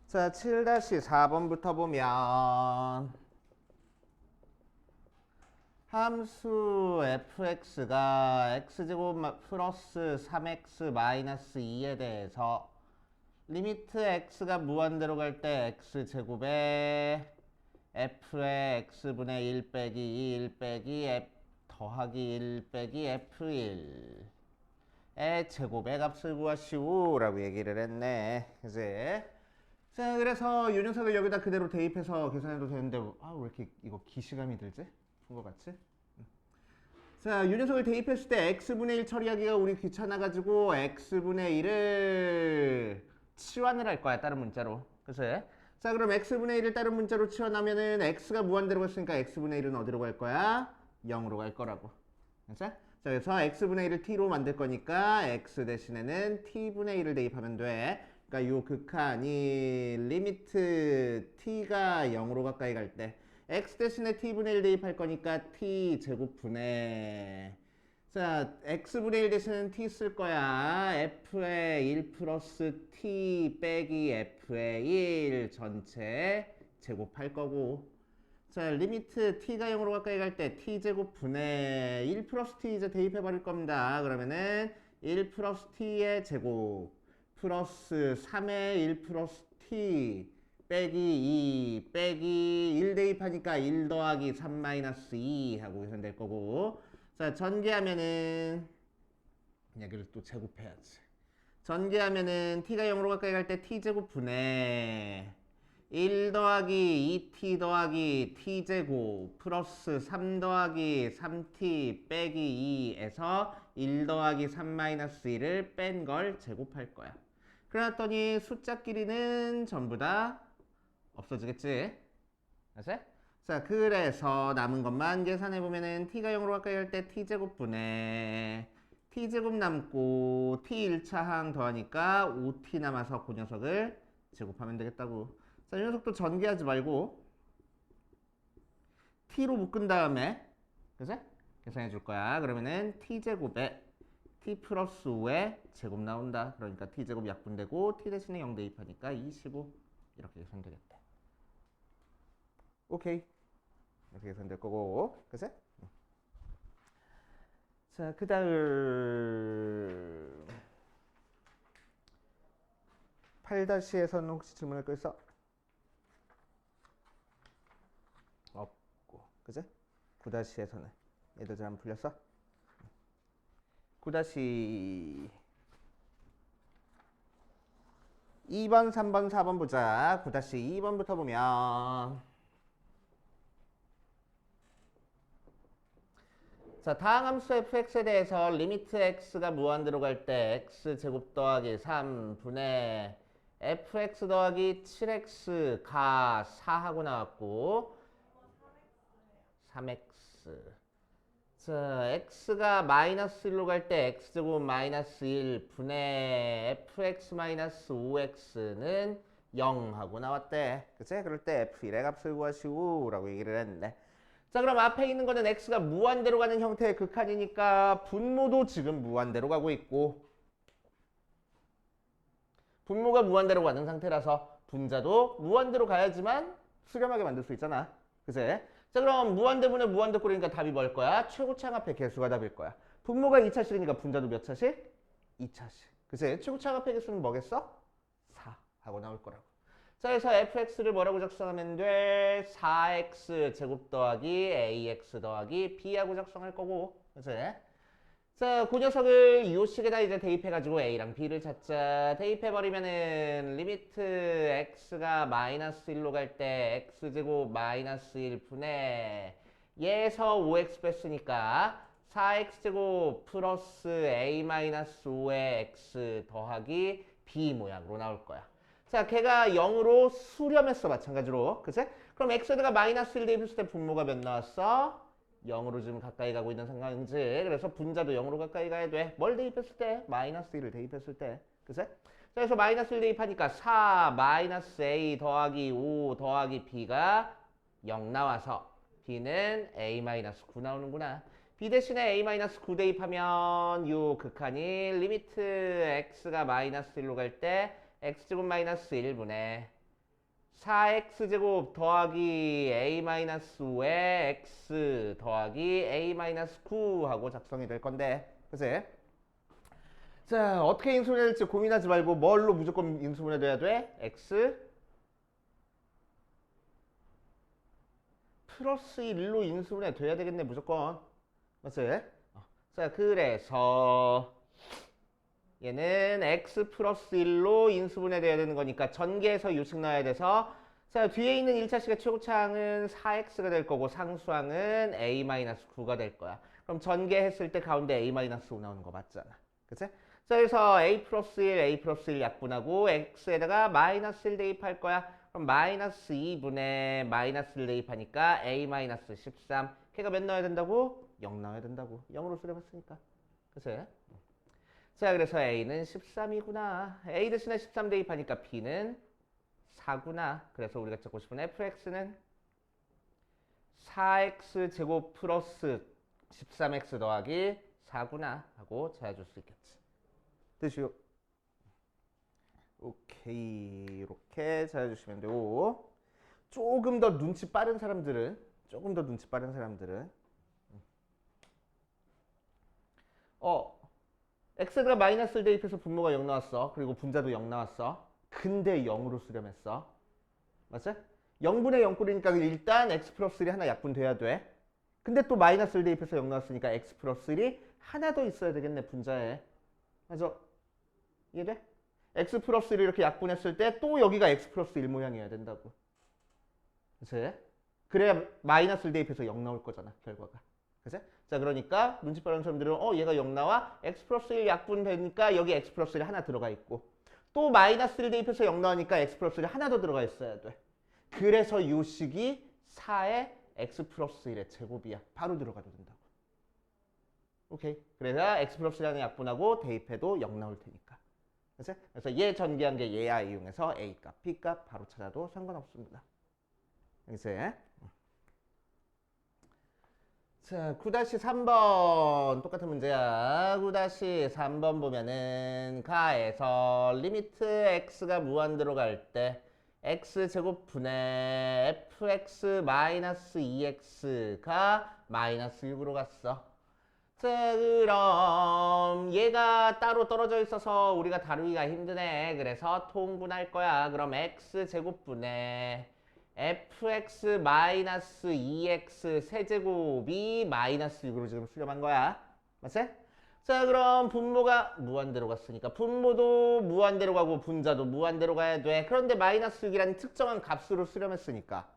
자, 7-4번부터 보면 함수 fx가 x제곱 플러스 3x 마이너스 2에 대해서 리미트 x가 무한대로 갈 때 x제곱에 f의 x분의 1 빼기 1 빼기 f 더하기 1 빼기 f1의 제곱의 값을 구하시오 라고 얘기를 했네. 그치? 자, 그래서 요 녀석을 여기다 그대로 대입해서 계산해도 되는데 왜 이렇게 이거 기시감이 들지? 푼 거 같이? 자, 요 녀석을 대입했을 때 x분의 1 처리하기가 우리 귀찮아가지고 x분의 1을 치환을 할 거야, 다른 문자로. 그치? 자, 그럼 x분의 1을 다른 문자로 치환하면은 x가 무한대로 갔으니까 x분의 1은 어디로 갈 거야? 0으로 갈 거라고. 그치? 자, 그래서 x분의 1을 t로 만들 거니까 x 대신에는 t분의 1을 대입하면 돼. 그러니까 요 극한이 리미트 t가 0으로 가까이 갈 때 x 대신에 t분의 1 대입할 거니까 t 제곱분의 자 x분의 1 대신에는 t 쓸 거야. f의 1 플러스 t 빼기 f의 1 전체 제곱할 거고 자 리미트 t가 0으로 가까이 갈 때 t 제곱분의 1 플러스 t 이제 대입해 버릴 겁니다. 그러면은 1 플러스 t의 제곱 플러스 3의 1 플러스 t 빼기 2 빼기 1 대입하니까 1 더하기 3 마이너스 2 하고 계산될 거고 자 전개하면은 여기를 또 제곱해야지. 전개하면은 t가 0으로 가까이 갈 때 t제곱 분의 1 더하기 2t 더하기 t제곱 플러스 3 더하기 3t 빼기 2에서 1 더하기 3 마이너스 1을 뺀 걸 제곱할 거야. 그랬더니 숫자끼리는 전부 다 없어지겠지? 알았지? 자, 그래서 남은 것만 계산해보면은 t가 0으로 가까이 갈 때 t제곱분의 t제곱 남고 t 1차 항 더하니까 5t 남아서 그 녀석을 제곱하면 되겠다고. 자, 이 녀석도 전개하지 말고 t로 묶은 다음에 그치? 계산해 줄 거야. 그러면은 t제곱에 t 플러스 5의 제곱 나온다. 그러니까 t제곱 약분되고 t 대신에 0 대입하니까 25 이렇게 계산되겠다. 오케이. 이렇게 계산될 거고 그치? 자, 그 다음 8-에서는 혹시 질문할 거 있어? 없고 그치? 9-에서는 얘들 잘 안 풀렸어? 9- 2번, 3번, 4번 보자. 9-2번부터 보면 자, 다항 함수 fx에 대해서 리미트 x가 무한대로 갈 때 x제곱 더하기 3분의 fx 더하기 7x 가 4하고 나왔고 3x 자, x가 마이너스 1로 갈 때 x제곱 마이너스 1 분의 fx 마이너스 5x는 0하고 나왔대. 그치? 그럴 때 f1의 값을 구하시오 라고 얘기를 했는데 자, 그럼 앞에 있는 거는 x가 무한대로 가는 형태의 극한이니까 분모도 지금 무한대로 가고 있고 분모가 무한대로 가는 상태라서 분자도 무한대로 가야지만 수렴하게 만들 수 있잖아. 그치? 자, 그럼 무한대분의 무한대꼴이니까 답이 뭘 거야? 최고차항 앞에 개수가 답일 거야. 분모가 2차식이니까 분자도 몇 차식? 2차식. 그치? 최고차항 앞에 개수는 뭐겠어? 4 하고 나올 거라고. 자, 그래서 fx를 뭐라고 작성하면 돼? 4x 제곱 더하기 ax 더하기 b하고 작성할 거고. 그치? 자, 그 녀석을 이 식에다 이제 대입해가지고 a랑 b를 찾자. 대입해버리면은 리미트 x가 마이너스 1로 갈 때 x제곱 마이너스 1 분의 얘에서 5x 뺐으니까 4x제곱 플러스 a 마이너스 5의 x 더하기 b 모양으로 나올 거야. 자, 걔가 0으로 수렴했어, 마찬가지로. 그치? 그럼 x에다가 마이너스 1 대입했을 때 분모가 몇 나왔어? 0으로 지금 가까이 가고 있는 상황이지. 그래서 분자도 0으로 가까이 가야 돼. 뭘 대입했을 때? 마이너스 1을 대입했을 때. 그치? 자, 그래서 마이너스 1 대입하니까 4 마이너스 a 더하기 5 더하기 b가 0 나와서 b는 a 마이너스 9 나오는구나. b 대신에 a 마이너스 9 대입하면 요 극한이 리미트 x가 마이너스 1로 갈 때 x제곱 마이너스 1분의 4x제곱 더하기 a-5의 x 더하기 a-9 하고 작성이 될 건데, 그치? 자, 어떻게 인수분해 될지 고민하지 말고 뭘로 무조건 인수분해 돼야 돼? x 플러스 1로 인수분해 돼야 되겠네, 무조건. 맞지? 자, 그래서 얘는 x 플러스 1로 인수분해 돼야 되는 거니까 전개해서 요식 넣어야 돼서, 자, 뒤에 있는 1차식의 최고차항은 4x가 될 거고 상수항은 a-9가 될 거야. 그럼 전개했을 때 가운데 a-5 나오는 거 맞잖아. 그치? 자, 그래서 a 플러스 1 약분하고 x에다가 마이너스 1 대입할 거야. 그럼 마이너스 2분의 마이너스 1 대입하니까 a-13. 걔가 몇 넣어야 된다고? 0 넣어야 된다고. 0으로 수렴했으니까. 그치? 자, 그래서 a는 13이구나. a 대신에 13 대입하니까 b는 4구나. 그래서 우리가 찾고 싶은 fx는 4x 제곱 플러스 13x 더하기 4구나 하고 찾아줄 수 있겠지. 되시오. 오케이, 이렇게 찾아주시면 되고, 조금 더 눈치 빠른 사람들은 x가 마이너스를 대입해서 분모가 0 나왔어. 그리고 분자도 0 나왔어. 근데 0으로 수렴했어. 맞지? 0분의 0꼴이니까 일단 x 플러스 1이 하나 약분돼야 돼. 근데 또 마이너스를 대입해서 0 나왔으니까 x 플러스 1이 하나 더 있어야 되겠네, 분자에. 맞아? 이해돼? x 플러스 1을 이렇게 약분했을 때 또 여기가 x 플러스 1 모양이어야 된다고. 그치? 그래야 마이너스를 대입해서 0 나올 거잖아, 결과가. 그치? 자, 그러니까 눈치 빠른 사람들은 얘가 0 나와? x 플러스 1 약분되니까 여기 x 플러스 1 하나 들어가 있고, 또 마이너스를 대입해서 0 나오니까 x 플러스 1 하나 더 들어가 있어야 돼. 그래서 요 식이 4의 x 플러스 1의 제곱이야. 바로 들어가도 된다고. 오케이. 그래서 x 플러스 1 하나 약분하고 대입해도 0 나올 테니까. 그치? 그래서 얘 전개한 게 얘야 이용해서 a 값, b 값 바로 찾아도 상관없습니다. 그치? 자, 9-3번 똑같은 문제야. 9-3번 보면은 가에서 리미트 x가 무한대로 갈 때 x제곱 분의 fx 마이너스 2x가 마이너스 6으로 갔어. 자, 그럼 얘가 따로 떨어져 있어서 우리가 다루기가 힘드네. 그래서 통분할 거야. 그럼 x제곱분의 fx 마이너스 2x 세제곱이 마이너스 6으로 지금 수렴한 거야. 맞지? 자, 그럼 분모가 무한대로 갔으니까 분모도 무한대로 가고 분자도 무한대로 가야 돼. 그런데 마이너스 6이라는 특정한 값으로 수렴했으니까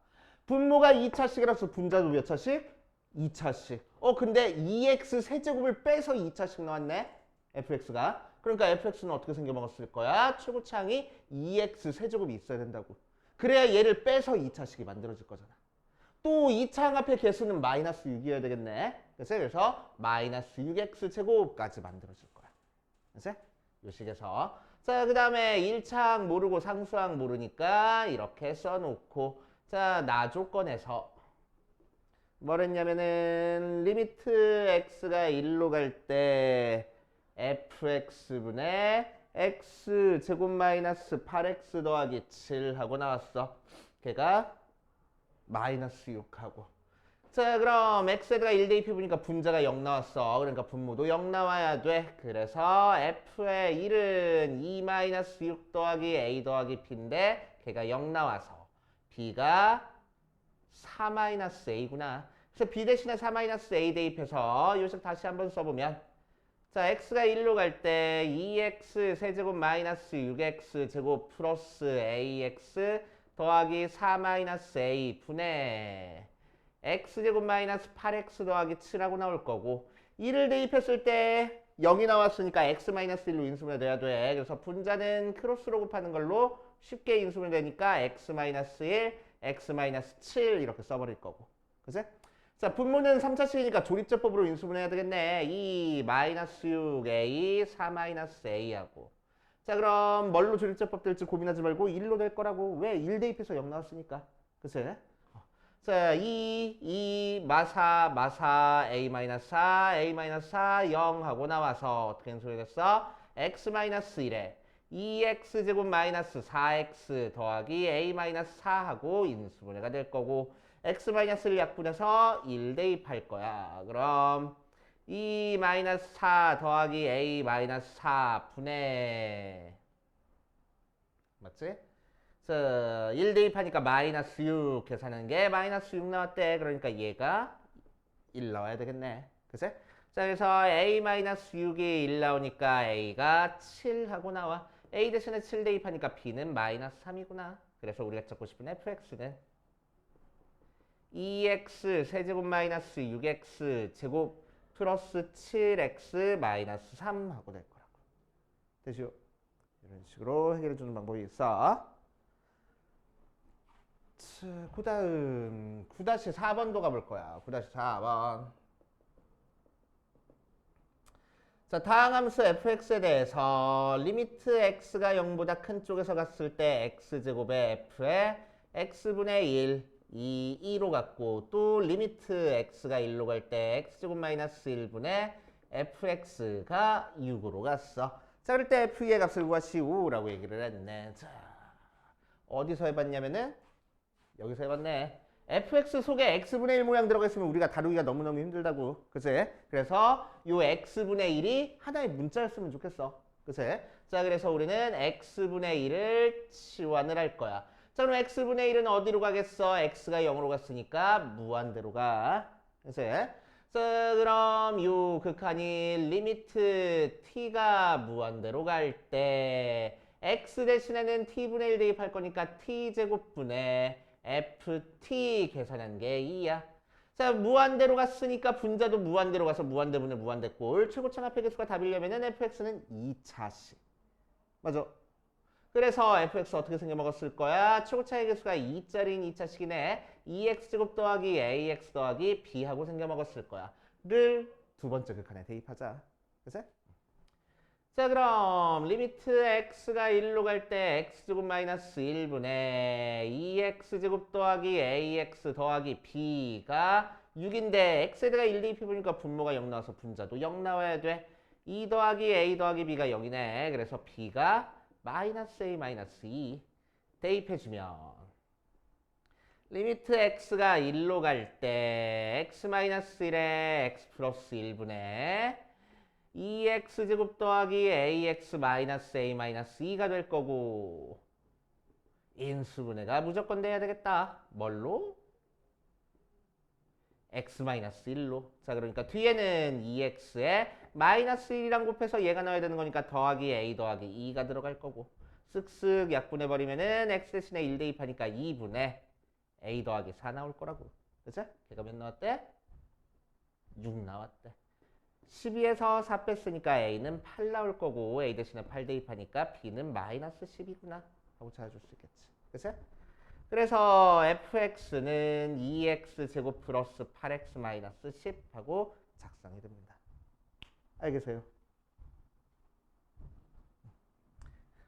분모가 2차식이라서 분자도 몇 차식? 2차식. 근데 2x 세제곱을 빼서 2차식 나왔네. fx가. 그러니까 fx는 어떻게 생겨먹었을 거야? 최고차항이 2x 세제곱이 있어야 된다고. 그래야 얘를 빼서 2차식이 만들어질 거잖아. 또 2차항 앞에 개수는 마이너스 6이어야 되겠네. 그래서 마이너스 6x 제곱까지 만들어질 거야. 그치? 요 식에서. 자, 그 다음에 1차항 모르고 상수항 모르니까 이렇게 써놓고, 자, 나 조건에서 뭐랬냐면은 리미트 x가 1로 갈 때 fx분의 x 제곱 마이너스 8x 더하기 7 하고 나왔어. 걔가 마이너스 6하고. 자, 그럼 x에다가 1 대입해보니까 분자가 0 나왔어. 그러니까 분모도 0 나와야 돼. 그래서 f의 1은 2 마이너스 6 더하기 a 더하기 b인데 걔가 0 나와서 b가 4 마이너스 a구나. 그래서 b 대신에 4 마이너스 a 대입해서 요식 다시 한번 써보면, 자, x가 1로 갈 때 2x 세제곱 마이너스 6x 제곱 플러스 ax 더하기 4 마이너스 a 분의 x제곱 마이너스 8x 더하기 7하고 나올 거고, 1을 대입했을 때 0이 나왔으니까 x 마이너스 1로 인수분해 돼야 돼. 그래서 분자는 크로스로 곱하는 걸로 쉽게 인수분해 되니까 x 마이너스 1, x 마이너스 7 이렇게 써버릴 거고. 그치? 자, 분모는 3차식이니까 조립제법으로 인수분해야 되겠네. 2 마이너스 6a 4 마이너스 a하고. 자, 그럼 뭘로 조립제법 될지 고민하지 말고 1로 될 거라고. 왜? 1 대입해서 0 나왔으니까. 그치? 자, 2 마사 a 마이너스 4 a 마이너스 4 0 하고 나와서 어떻게 인수분해 됐어? x 마이너스 1에 2x제곱 마이너스 4x 더하기 a 마이너스 4하고 인수분해가 될 거고 x 마이너스를 약분해서 1 대입할 거야. 그럼 2 마이너스 4 더하기 a 마이너스 4 분의 맞지? 그래서 1 대입하니까 마이너스 6 계산한 게 마이너스 6 나왔대. 그러니까 얘가 1 나와야 되겠네. 그치? 자, 그래서 a-6이 1 나오니까 a가 7하고 나와. a 대신에 7 대입하니까 b는 마이너스 3이구나. 그래서 우리가 찾고 싶은 fx는 2x 세제곱 마이너스 6x 제곱 플러스 7x 마이너스 3 하고 될 거라고. 되죠? 이런 식으로 해결해 주는 방법이 있어. 그 다음 9-4번도 가볼 거야. 9-4번. 자, 다음 함수 fx에 대해서 리미트 x가 0보다 큰 쪽에서 갔을 때 x제곱의 f에 x분의 1, 2로 갔고 또 리미트 x가 1로 갈 때 x제곱 마이너스 1분의 fx가 6으로 갔어. 자, 그럴 때 f의 값을 구하시오라고 얘기를 했네. 자, 어디서 해봤냐면은 여기서 해봤네. fx 속에 x분의 1 모양 들어가 있으면 우리가 다루기가 너무너무 힘들다고. 그치? 그래서 요 x분의 1이 하나의 문자였으면 좋겠어. 그치? 자, 그래서 우리는 x분의 1을 치환을 할 거야. 자, 그럼 x분의 1은 어디로 가겠어? x가 0으로 갔으니까 무한대로 가. 그치? 자, 그럼 요 극한이 리미트 t가 무한대로 갈 때 x 대신에는 t분의 1 대입할 거니까 t제곱분의 ft 계산한 게 2야. 자, 무한대로 갔으니까 분자도 무한대로 가서 무한대분의 무한대꼴 최고차 합의 개수가 답이려면은 fx는 2차식. 맞아. 그래서 fx 어떻게 생겨먹었을 거야? 최고차의 개수가 2짜리인 2차식이네. 2x제곱 더하기 ax 더하기 b하고 생겨먹었을 거야. 를 두 번째 극한에 대입하자. 그치? 자, 그럼 리미트 x가 1로 갈 때 x제곱 마이너스 1분의 2x제곱 더하기 ax 더하기 b가 6인데 x에다가 1 대입해보니까 분모가 0 나와서 분자도 0 나와야 돼. 2 더하기 a 더하기 b가 0이네. 그래서 b가 마이너스 a 마이너스 2 대입해주면 리미트 x가 1로 갈 때 x 마이너스 1에 x 플러스 1분의 2x제곱 더하기 ax 마이너스 a 마이너스 2가 될 거고 인수분해가 무조건 돼야 되겠다. 뭘로? x 마이너스 1로. 자, 그러니까 뒤에는 2x에 마이너스 1이랑 곱해서 얘가 나와야 되는 거니까 더하기 a 더하기 2가 들어갈 거고 쓱쓱 약분해버리면은 x 대신에 1 대입하니까 2분의 a 더하기 4 나올 거라고. 그치? 걔가 몇 나왔대? 6 나왔대. 12에서 4 뺐으니까 a는 8 나올 거고 a 대신에 8 대입하니까 b는 마이너스 10이구나 하고 찾아줄 수 있겠지. 그치? 그래서 fx는 2x 제곱 플러스 8x 마이너스 10 하고 작성이 됩니다. 알겠어요?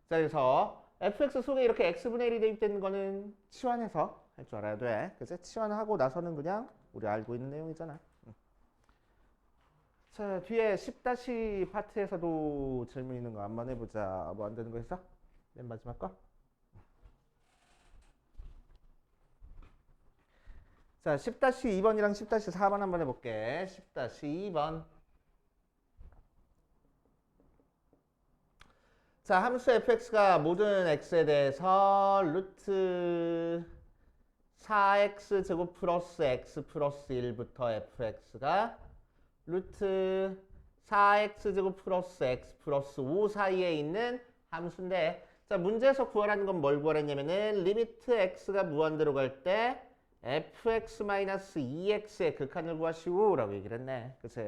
자, 그래서 fx 속에 이렇게 x분의 1이 대입되는 거는 치환해서 할 줄 알아야 돼. 그치? 치환하고 나서는 그냥 우리 알고 있는 내용이잖아. 자, 뒤에 10- 파트에서도 질문 있는 거 한번 해보자. 뭐 안 되는 거 있어? 맨 마지막 거? 자, 10-2번이랑 10-4번 한번 해볼게. 10-2번. 자, 함수 fx가 모든 x에 대해서 루트 4x 제곱 플러스 x 플러스 1부터 fx가 루트 4x 제곱 플러스 x 플러스 5 사이에 있는 함수인데 자, 문제에서 구하라는 건 뭘 구하랬냐면은 리미트 x가 무한대로 갈 때 fx-2x의 극한을 구하시오 라고 얘기를 했네. 그치?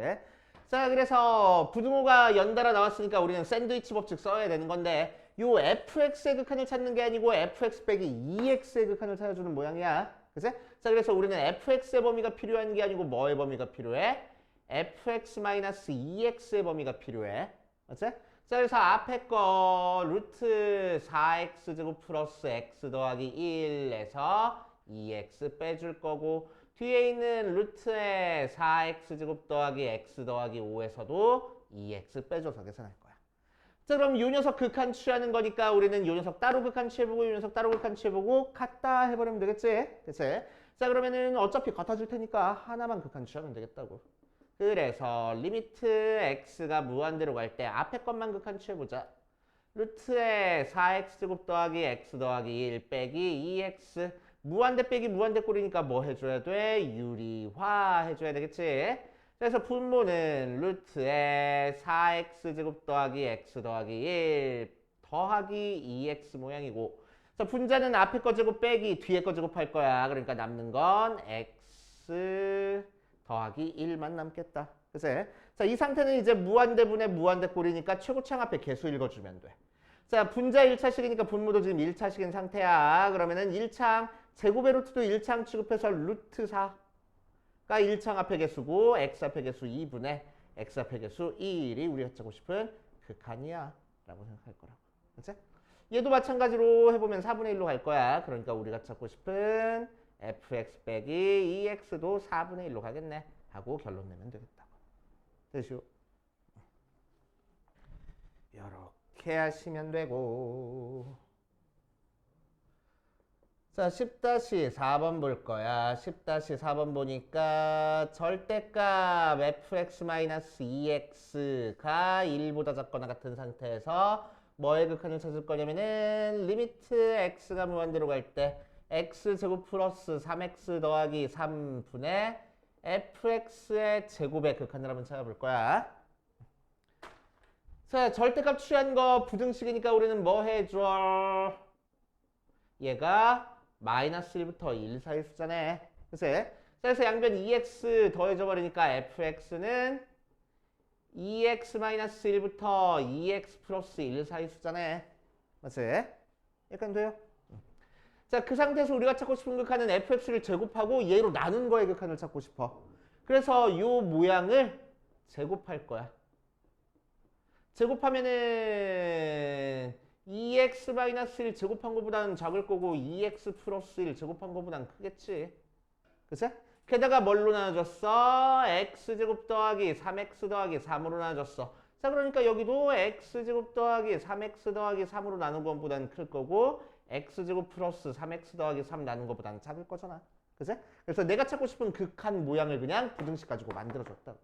자, 그래서 부등호가 연달아 나왔으니까 우리는 샌드위치 법칙 써야 되는 건데 요 fx의 극한을 찾는 게 아니고 fx 빼기 2x의 극한을 찾아주는 모양이야. 그치? 자, 그래서 우리는 fx의 범위가 필요한 게 아니고 뭐의 범위가 필요해? fx-2x의 범위가 필요해. 맞지? 자, 그래서 앞에 거 루트 4x 제곱 플러스 x 더하기 1에서 2x 빼줄 거고 뒤에 있는 루트에 4x 제곱 더하기 x 더하기 5에서도 2x 빼줘서 계산할 거야. 자, 그럼 요 녀석 극한 취하는 거니까 우리는 요 녀석 따로 극한 취해보고 요 녀석 따로 극한 취해보고 같다 해버리면 되겠지? 그치? 자, 그러면은 어차피 같아질 테니까 하나만 극한 취하면 되겠다고. 그래서 리미트 x가 무한대로 갈 때 앞에 것만 극한 취해보자. 루트에 4x제곱 더하기 x 더하기 1 빼기 2x 무한대 빼기 무한대 꼴이니까 뭐 해줘야 돼? 유리화 해줘야 되겠지? 그래서 분모는 루트에 4x제곱 더하기 x 더하기 1 더하기 2x 모양이고 자, 분자는 앞에 거 제곱 빼기 뒤에 거 제곱할 거야. 그러니까 남는 건 x 더하기 1만 남겠다. 그치? 자, 이 상태는 이제 무한대분의 무한대꼴이니까 최고창 앞에 개수 읽어주면 돼. 자, 분자 1차식이니까 분모도 지금 1차식인 상태야. 그러면은 1창 제곱의 루트도 1창 취급해서 루트 4가 1창 앞에 개수고 x 앞에 개수 2분의 x 앞에 개수 1이 우리가 찾고 싶은 극한이야 라고 생각할 거라고. 그치? 얘도 마찬가지로 해보면 4분의 1로 갈 거야. 그러니까 우리가 찾고 싶은 fx 빼기 2x도 4분의 1로 가겠네 하고 결론 내면 되겠다고. 되시오? 이렇게 하시면 되고 자 10-4번 볼 거야. 10-4번 보니까 절대값 fx-2x가 1보다 작거나 같은 상태에서 뭐의 극한을 찾을 거냐면은 리미트 x가 무한대로 갈 때 x제곱 플러스 3x 더하기 3분의 fx의 제곱의 극한을 한번 찾아볼 거야. 자, 절대값 취한 거 부등식이니까 우리는 뭐 해줘? 얘가 마이너스 1부터 1 사이 숫자네. 그래서 양변 2x 더해져 버리니까 fx는 2x-1부터 2x 플러스 1 사이 숫자네. 맞지? 약간 돼요? 자, 그 상태에서 우리가 찾고 싶은 극한은 fx를 제곱하고 얘로 나눈 거의 극한을 찾고 싶어. 그래서 이 모양을 제곱할 거야. 제곱하면은 2x-1 제곱한 것보다는 작을 거고 2x 플러스 1 제곱한 것보다는 크겠지. 그치? 게다가 뭘로 나눠줬어? x제곱 더하기 3x 더하기 3으로 나눠줬어. 자, 그러니까 여기도 x제곱 더하기 3x 더하기 3으로 나눈 것보다는 클 거고 x제곱 플러스 3x 더하기 3 나눈 것보다는 작을 거잖아. 그치? 그래서 내가 찾고 싶은 극한 모양을 그냥 부등식 가지고 만들어줬다고.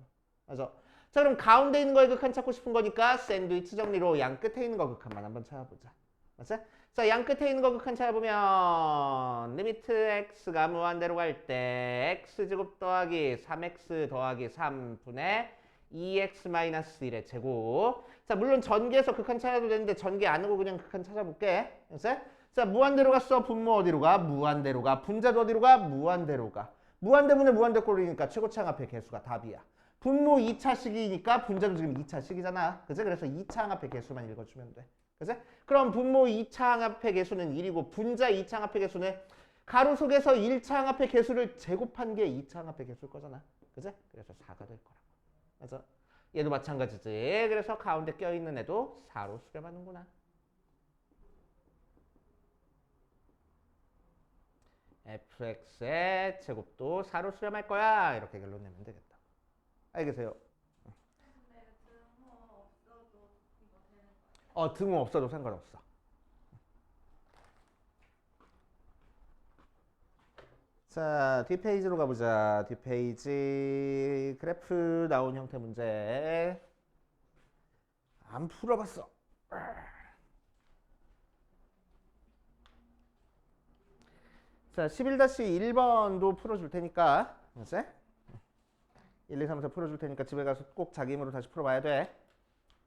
맞아. 자, 그럼 가운데 있는 거의 극한 찾고 싶은 거니까 샌드위치 정리로 양 끝에 있는 거 극한만 한번 찾아보자. 맞지? 자, 양 끝에 있는 거 극한 찾아보면 리미트 x가 무한대로 갈 때 x제곱 더하기 3x 더하기 3분의 2x-1의 제곱. 자, 물론 전개해서 극한 찾아도 되는데 전개 안 하고 그냥 극한 찾아볼게. 그치? 자, 무한대로 갔어. 분모 어디로 가? 무한대로 가. 분자도 어디로 가? 무한대로 가. 무한대분의 무한대꼴이니까 최고창 앞에 개수가 답이야. 분모 2차식이니까 분자도 지금 2차식이잖아. 그치? 그래서 2창 앞에 개수만 읽어주면 돼. 그치? 그럼 분모 2창 앞에 개수는 1이고 분자 2창 앞에 개수는 가로 속에서 1창 앞에 개수를 제곱한 게 2창 앞에 개수일 거잖아. 그치? 그래서 4가 될 거라고. 맞아? 얘도 마찬가지지. 그래서 가운데 껴있는 애도 4로 수렴하는구나. fx의 제곱도 4로 수렴할 거야. 이렇게 결론 내면 되겠다. 알겠어요? 등호 없어도 상관없어. 자, 뒷페이지로 가보자. 뒷페이지 그래프 나온 형태 문제 안 풀어봤어. 자, 11-1번도 풀어줄 테니까 그치? 1, 2, 3, 4 풀어줄 테니까 집에 가서 꼭 자기 힘으로 다시 풀어봐야 돼.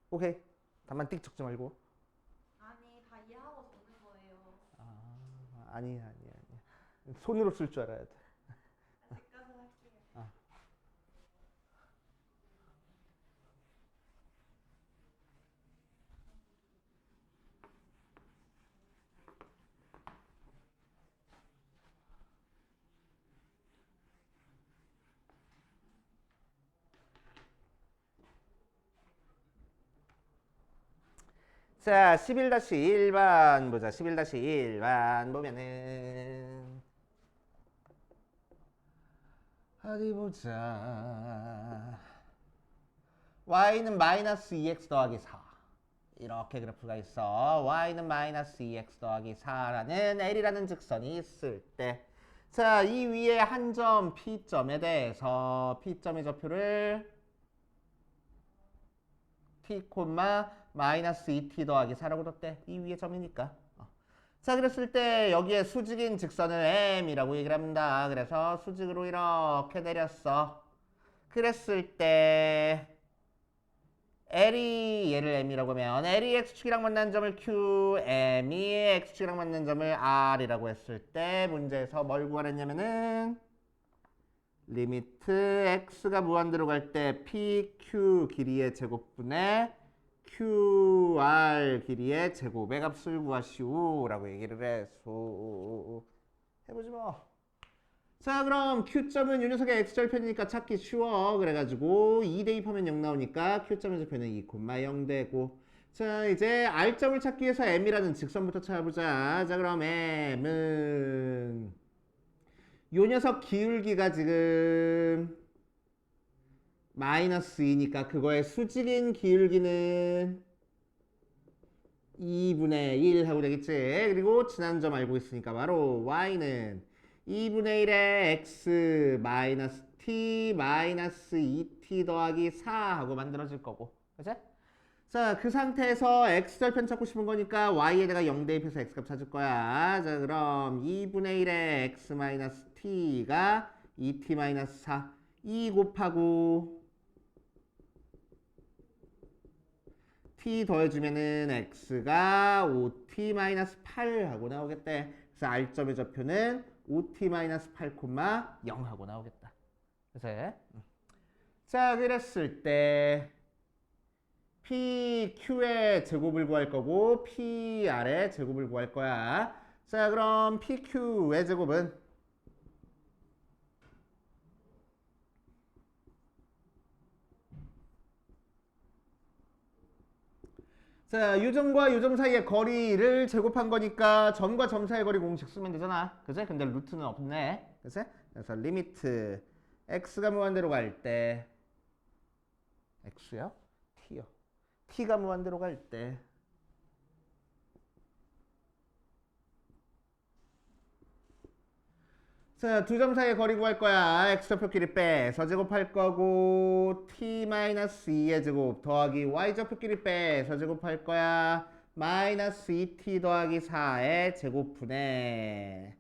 오케이. 답만 띡 적지 말고. 아니 다 이해하고 적는 거예요. 아니야. 손으로 쓸 줄 알아야 돼. 집 가서 할게요. 자, 11-1번 보자. 11-1번 보면은 어디 보자. y는 마이너스 2x 더하기 4. 이렇게 그래프가 있어. y는 마이너스 2x 더하기 4라는 L이라는 직선이 있을 때 자, 이 위에 한 점 P점에 대해서 P점의 좌표를 T, 마이너스 2T 더하기 4라고 뒀대. 이 위에 점이니까. 자, 그랬을 때 여기에 수직인 직선을 M이라고 얘기를 합니다. 그래서 수직으로 이렇게 내렸어. 그랬을 때 L이 얘를 M이라고 하면 L이 X축이랑 만나는 점을 Q, M이 X축이랑 만나는 점을 R이라고 했을 때 문제에서 뭘 구하랬냐면은 리미트 X가 무한대로 갈 때 PQ 길이의 제곱분의 QR 길이의 제곱의 값을 구하시오 라고 얘기를 해서 해보지 뭐. 자, 그럼 Q점은 요 녀석의 X절편이니까 찾기 쉬워. 그래가지고 2 대입하면 0 나오니까 Q점의 절편은 2,0 되고. 자, 이제 R점을 찾기 위해서 M이라는 직선부터 찾아보자. 자, 그럼 M은 요 녀석 기울기가 지금 마이너스 2니까 그거의 수직인 기울기는 2분의 1 하고 되겠지. 그리고 지난 점 알고 있으니까 바로 Y는 2분의 1에 x 마이너스 t 마이너스 2t 더하기 4 하고 만들어질 거고. 그치? 자, 그 상태에서 x절편 찾고 싶은 거니까 y에다가 0 대입해서 x값 찾을 거야. 자, 그럼 2분의 1에 x 마이너스 t가 2t 마이너스 4 2 곱하고 t 더해주면은 x가 5t 마이너스 8 하고 나오겠대. 그래서 r점의 좌표는 5t-8,0 하고 나오겠다. 그래서 자, 그랬을 때 PQ의 제곱을 구할 거고 PR의 제곱을 구할 거야. 자, 그럼 PQ의 제곱은 자, 요점과 요점 사이의 거리를 제곱한 거니까 점과 점 사이의 거리 공식 쓰면 되잖아. 그치? 근데 루트는 없네. 그치? 그래서 리미트 x가 무한대로 갈 때 x요? t요. t가 무한대로 갈 때 자, 두 점 사이의 거리 구할 거야. x좌표끼리 빼서 제곱할 거고 t-2의 제곱 더하기 y좌표끼리 빼서 제곱할 거야. 마이너스 2t 더하기 4의 제곱분의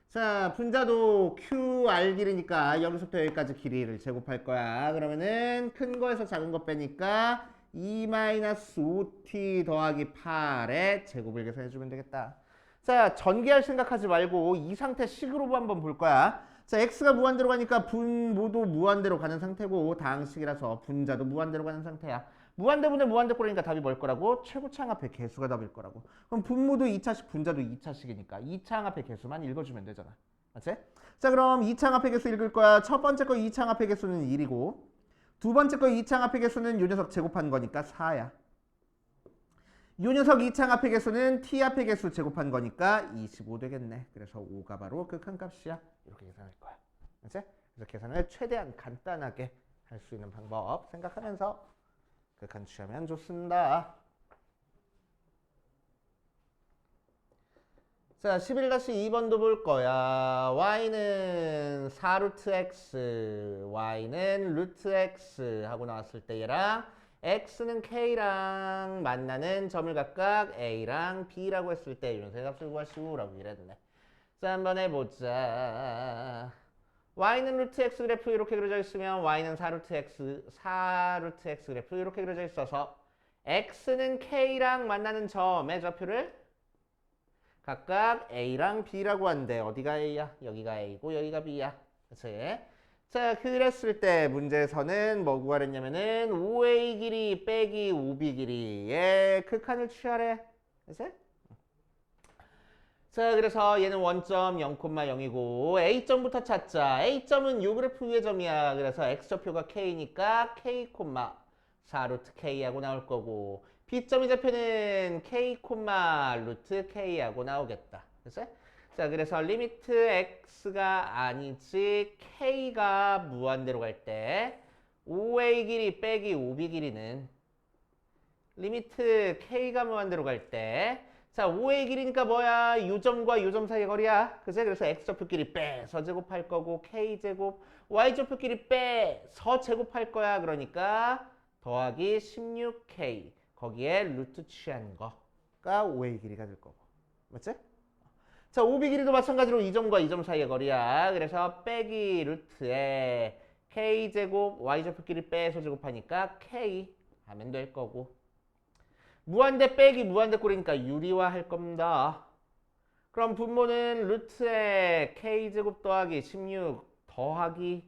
자, 분자도 QR 길이니까 여기서부터 여기까지 길이를 제곱할 거야. 그러면은 큰 거에서 작은 거 빼니까 2-5t 더하기 8의 제곱을 계산해주면 되겠다. 자, 전개할 생각하지 말고 이 상태 식으로 한번 볼 거야. 자, x가 무한대로 가니까 분모도 무한대로 가는 상태고 다항식이라서 분자도 무한대로 가는 상태야. 무한대분의 무한대꼴이니까 답이 뭘 거라고? 최고차항 앞에 개수가 답일 거라고. 그럼 분모도 2차식, 분자도 2차식이니까 2차항 앞에 개수만 읽어주면 되잖아. 맞지? 자, 그럼 2차항 앞에 개수 읽을 거야. 첫 번째 거 2차항 앞에 개수는 1이고 두 번째 거 2차항 앞에 개수는 요 녀석 제곱한 거니까 4야. 요 녀석 2창 앞의 개수는 t 앞의 개수 제곱한 거니까 25 되겠네. 그래서 5가 바로 극한값이야. 이렇게 계산할 거야. 그치? 그래서 계산을 최대한 간단하게 할 수 있는 방법 생각하면서 극한 취하면 좋습니다. 자, 11-2번도 볼 거야. y는 4루트 x, y는 루트 x 하고 나왔을 때 얘랑 x는 k랑 만나는 점을 각각 a랑 b라고 했을 때 이런 값을 구하시오 라고 이랬네. 자, 한번 해보자. y는 루트 x 그래프 이렇게 그려져 있으면 y는 4루트 x 그래프 이렇게 그려져 있어서 x는 k랑 만나는 점의 좌표를 각각 a랑 b라고 한대. 어디가 a야? 여기가 a고 여기가 b야. 그치? 자, 그랬을 때 문제에서는 뭐 구하랬냐면은 5a 길이 빼기 5b 길이의 극한을 취하래. 그치? 자, 그래서 얘는 원점 0,0이고 a점부터 찾자. a점은 요 그래프 위의 점이야. 그래서 x좌표가 k니까 k, 4루트 k하고 나올 거고 b점의 좌표는 k, 루트 k하고 나오겠다. 그치? 자, 그래서 리미트 x가 아니지 k가 무한대로 갈 때 5a 길이 빼기 5b 길이는 리미트 k가 무한대로 갈 때, 자 5의 길이니까 뭐야? 요점과 요점 사이의 거리야. 그치? 그래서 x좌표끼리 빼서 제곱할 거고 k제곱, y좌표끼리 빼서 제곱할 거야. 그러니까 더하기 16k, 거기에 루트 취한 거가 5의 길이가 될 거고. 맞지? 자 5b 길이도 마찬가지로 이 점과 이 점 사이의 거리야. 그래서 빼기 루트에 k제곱, y좌표끼리 빼서 제곱하니까 k 하면 될 거고. 무한대 빼기 무한대 꼴이니까 유리화 할 겁니다. 그럼 분모는 루트에 k제곱 더하기 16 더하기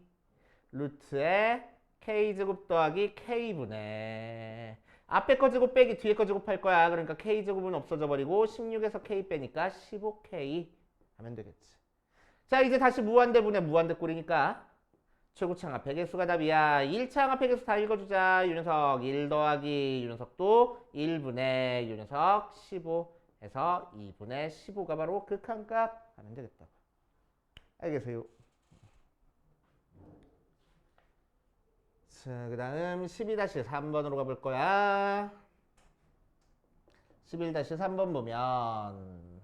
루트에 k제곱 더하기 k분의 앞에 거 제곱 빼기 뒤에 거 제곱할 거야. 그러니까 k제곱은 없어져 버리고 16에서 k 빼니까 15k 하면 되겠지. 자 이제 다시 무한대 분의 무한대 꼴이니까 최고차항합 개수가 답이야. 1차항합 개수 다 읽어주자. 이 녀석 1 더하기 이 녀석도 1분의 이 녀석 15 해서 2분의 15가 바로 극한값 하면 되겠다. 알겠어요? 자, 그 다음 12-3번으로 가볼 거야. 11-3번 보면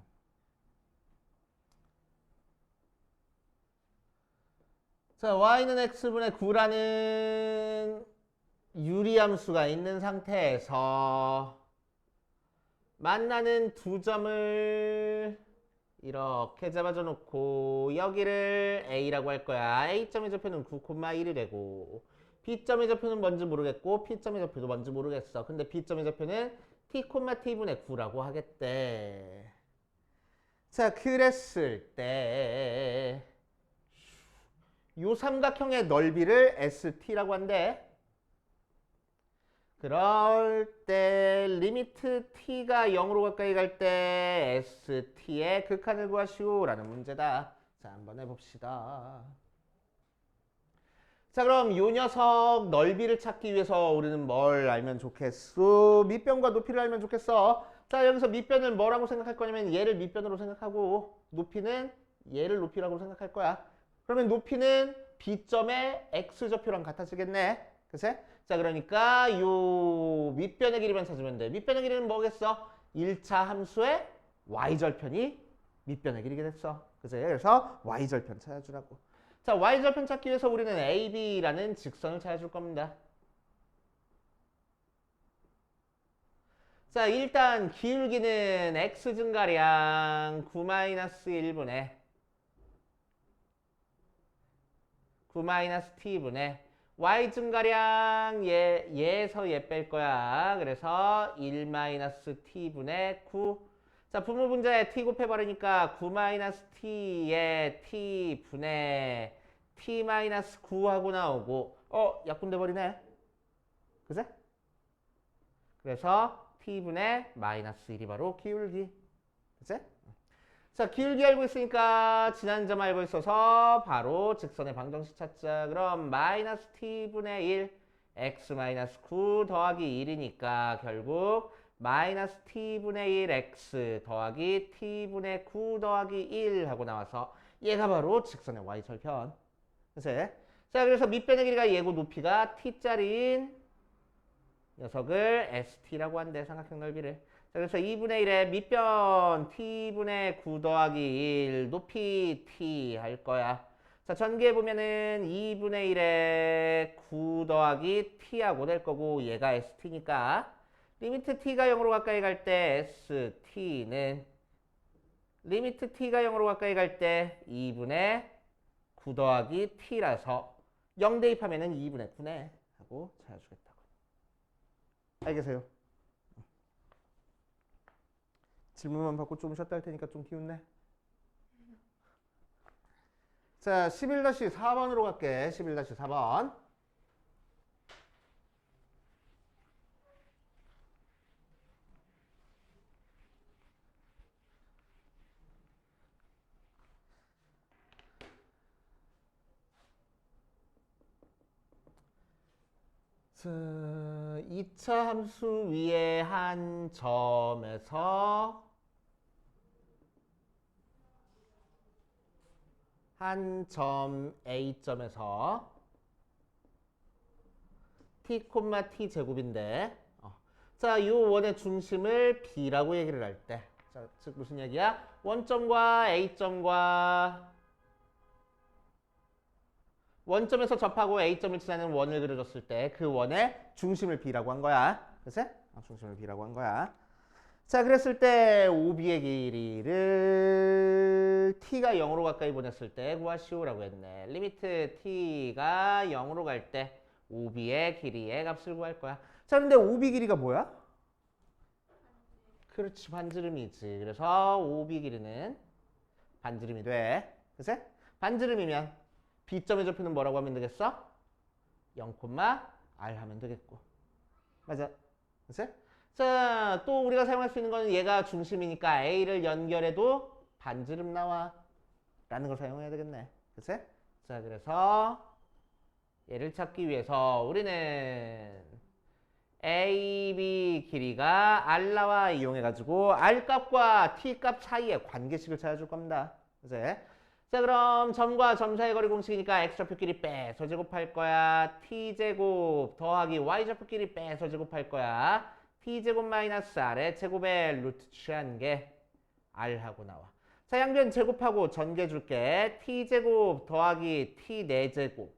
자, y는 x분의 9라는 유리함수가 있는 상태에서 만나는 두 점을 이렇게 잡아줘 놓고 여기를 a라고 할 거야. a점의 좌표는 9,1이 되고 b점의 좌표는 뭔지 모르겠고 p점의 좌표도 뭔지 모르겠어. 근데 b점의 좌표는 t,t분의 9라고 하겠대. 자, 그랬을 때 요 삼각형의 넓이를 ST라고 한대. 그럴 때 리미트 t가 0으로 가까이 갈 때 ST의 극한을 구하시오 라는 문제다. 자, 한번 해봅시다. 자, 그럼 요 녀석 넓이를 찾기 위해서 우리는 뭘 알면 좋겠어? 밑변과 높이를 알면 좋겠어. 자, 여기서 밑변을 뭐라고 생각할 거냐면 얘를 밑변으로 생각하고 높이는 얘를 높이라고 생각할 거야. 그러면 높이는 B점의 X좌표랑 같아지겠네. 그치? 자, 그러니까 요 밑변의 길이만 찾으면 돼. 밑변의 길이는 뭐겠어? 1차 함수의 Y절편이 밑변의 길이게 됐어. 그치? 그래서 Y절편 찾아주라고. 자, Y절편 찾기 위해서 우리는 AB라는 직선을 찾아줄 겁니다. 자, 일단 기울기는 X 증가량 9-1분의 9-t분의 y 증가량 얘에서 얘 뺄 거야. 그래서 1-t분의 9. 자, 분모 분자에 t 곱해버리니까 9-t에 t분의 t-9 하고 나오고 약분돼 버리네. 그치? 그래서 t분의 -1이 바로 기울기. 그치? 자, 기울기 알고 있으니까 지난 점 알고 있어서 바로 직선의 방정식 찾자. 그럼 -t분의 1 x-9 더하기 1이니까 결국 -t분의 1 x 더하기 t분의 9 더하기 1 하고 나와서 얘가 바로 직선의 y절편. 그치? 자, 그래서 밑변의 길이가 얘고 높이가 t짜리인 녀석을 st라고 한대. 삼각형 넓이를. 자, 그래서 2분의 1에 밑변 t분의 9 더하기 1 높이 t 할 거야. 자, 전개해보면은 2분의 1에 9 더하기 t하고 될 거고 얘가 st니까 리미트 t가 0으로 가까이 갈 때 st는 리미트 t가 0으로 가까이 갈 때 2분의 9 더하기 t라서 0 대입하면은 2분의 9네 하고 찾아주겠다고. 알겠어요? 질문만 받고 좀 쉬었다 할 테니까 좀 기운내. 자, 11-4번으로 갈게. 11-4번. 자, 2차 함수 위에 한 점에서 한 점 A점에서 t, t 제곱인데 자, 이 원의 중심을 B라고 얘기를 할 때. 자, 즉 무슨 얘기야? 원점과 A점과 원점에서 접하고 A점을 지나는 원을 그려줬을 때 그 원의 중심을 B라고 한 거야. 그치? 중심을 B라고 한 거야. 자, 그랬을 때 OB의 길이를 T가 0으로 가까이 보냈을 때 구하시오라고 했네. 리미트 T가 0으로 갈 때 OB의 길이의 값을 구할 거야. 자, 근데 OB 길이가 뭐야? 그렇지, 반지름이지. 그래서 OB 길이는 반지름이 돼. 그치? 반지름이면 B점의 좌표는 뭐라고 하면 되겠어? 0, R 하면 되겠고. 맞아. 그치? 자, 또 우리가 사용할 수 있는 거는 얘가 중심이니까 A를 연결해도 반지름 나와. 라는 걸 사용해야 되겠네. 그치? 자, 그래서 얘를 찾기 위해서 우리는 AB 길이가 R 나와 이용해가지고 R 값과 T 값 사이의 관계식을 찾아줄 겁니다. 그치? 자, 그럼 점과 점 사이의 거리 공식이니까 x좌표끼리 빼서 제곱할 거야. t제곱 더하기 y좌표끼리 빼서 제곱할 거야. t제곱 마이너스 r의 제곱에 루트 취한 게 r하고 나와. 자, 양변 제곱하고 전개 줄게. t제곱 더하기 t 4제곱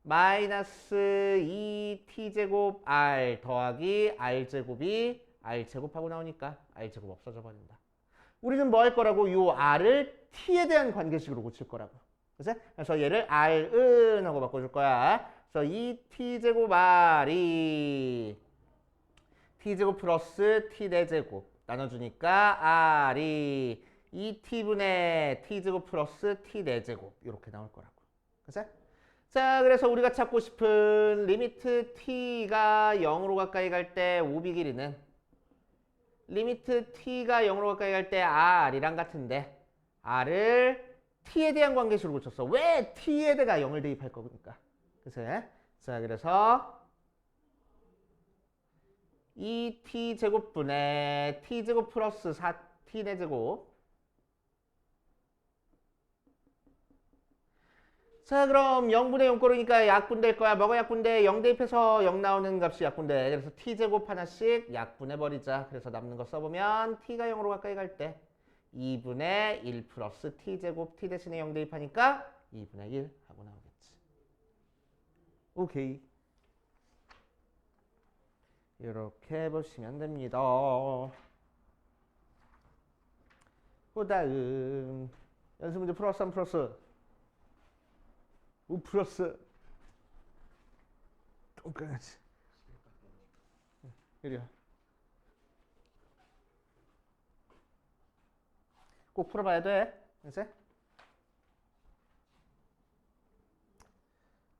마이너스 2t제곱 r 더하기 r제곱이 r제곱하고 나오니까 r제곱 없어져 버린다. 우리는 뭐 할 거라고? 요 r을 t에 대한 관계식으로 고칠 거라고. 그래서 얘를 r은 하고 바꿔줄 거야. 그래서 2t제곱 r이 t제곱 플러스 t 4제곱 나눠주니까 r이 2t분의 t제곱 플러스 t 4제곱 이렇게 나올 거라고. 그치? 자, 그래서 우리가 찾고 싶은 리미트 t가 0으로 가까이 갈 때 OB 길이는 리미트 t가 0으로 가까이 갈 때 r이랑 같은데 r을 t에 대한 관계식으로 고쳤어. 왜 t에 대가 0을 대입할 거니까. 그치? 자, 그래서 2t제곱분의 t제곱 플러스 4t 4제곱. 자, 그럼 0분의 0꼴이니까 약분될 거야. 뭐가 약분돼? 0 대입해서 0 나오는 값이 약분돼. 그래서 t제곱 하나씩 약분해버리자. 그래서 남는 거 써보면 t가 0으로 가까이 갈 때 2분의 1 플러스 t제곱 t 대신에 0 대입하니까 2분의 1 하고 나오겠지. 오케이. 이렇게 보시면 됩니다. 그 다음 연습 문제 플러스 3 플러스 5 플러스 똑같이 이리야. 꼭 풀어봐야 돼. 그치?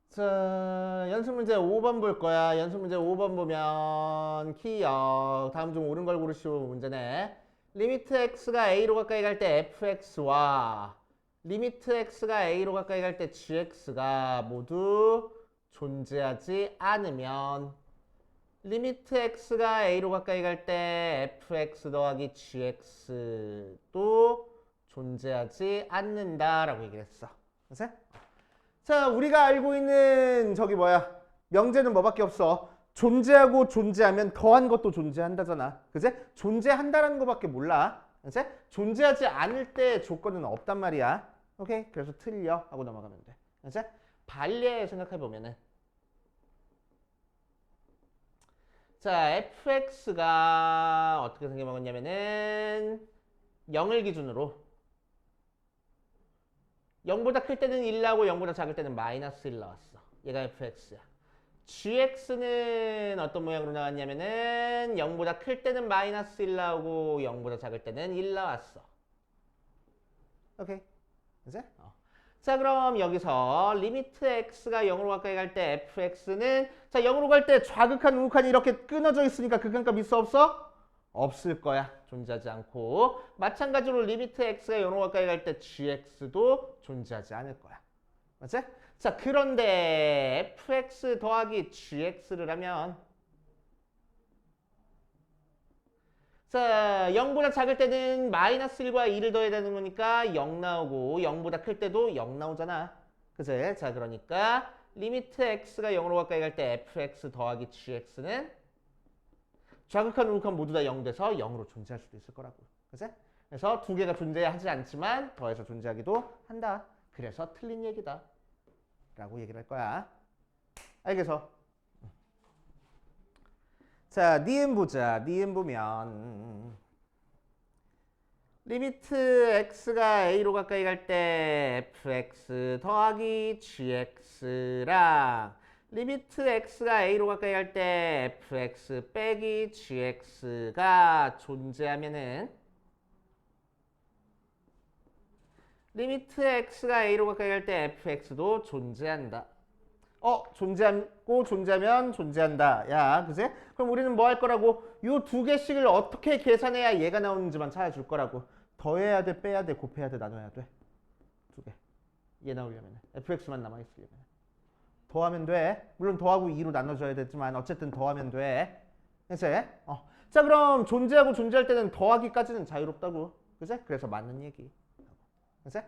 자, 연습 문제 5번 볼 거야. 연습 문제 5번 보면 기억 다음 중 옳은 걸 고르시오 문제네. 리미트 x가 a로 가까이 갈 때 fx와 리미트 x가 a로 가까이 갈 때 gx가 모두 존재하지 않으면 리미트 x가 a로 가까이 갈 때 fx 더하기 gx도 존재하지 않는다라고 얘기를 했어. 그치? 자, 우리가 알고 있는 저기 뭐야? 명제는 뭐밖에 없어? 존재하고 존재하면 더한 것도 존재한다잖아. 그치? 존재한다라는 거밖에 몰라. 그치? 존재하지 않을 때 조건은 없단 말이야. 오케이? 그래서 틀려 하고 넘어가면 돼. 그치? 반례 생각해보면은 자, fx가 어떻게 생겨먹었냐면은 0을 기준으로 0보다 클 때는 1 나오고 0보다 작을 때는 마이너스 1 나왔어. 얘가 fx야. gx는 어떤 모양으로 나왔냐면은 0보다 클 때는 마이너스 1 나오고 0보다 작을 때는 1 나왔어. 오케이? 그치? 자, 그럼 여기서 리미트 x가 0으로 가까이 갈 때 fx는 자 0으로 갈 때 좌극한 우극한이 이렇게 끊어져 있으니까 극한값 있어 없어? 없을 거야. 존재하지 않고 마찬가지로 리미트 x가 0으로 가까이 갈 때 gx도 존재하지 않을 거야. 맞지? 자, 그런데 fx 더하기 gx를 하면 자, 0보다 작을 때는 마이너스 1과 2를 더해야 되는 거니까 0 나오고 0보다 클 때도 0 나오잖아. 그치? 자, 그러니까 리미트 x가 0으로 가까이 갈 때 fx 더하기 gx는 좌극한 우극한 모두 다 0 돼서 0으로 존재할 수도 있을 거라고. 그치? 그래서 두 개가 존재하지 않지만 더해서 존재하기도 한다. 그래서 틀린 얘기다. 라고 얘기를 할 거야. 알겠어? 자, 니은 보자. 니은 보면 리미트 x가 a로 가까이 갈 때 fx 더하기 gx랑 리미트 x가 a로 가까이 갈 때 fx 빼기 gx가 존재하면은 리미트 x가 a로 가까이 갈 때 fx도 존재한다. 존재하고 존재하면 존재한다. 야, 그제? 그럼 우리는 뭐 할 거라고? 요 두 개씩을 어떻게 계산해야 얘가 나오는지만 찾아줄 거라고. 더해야 돼, 빼야 돼, 곱해야 돼, 나눠야 돼. 두 개. 얘 나오려면 fx만 남아있으려면. 더하면 돼. 물론 더하고 2로 나눠줘야 되지만 어쨌든 더하면 돼. 그치? 자, 그럼 존재하고 존재할 때는 더하기까지는 자유롭다고. 그치? 그래서 맞는 얘기. 그치?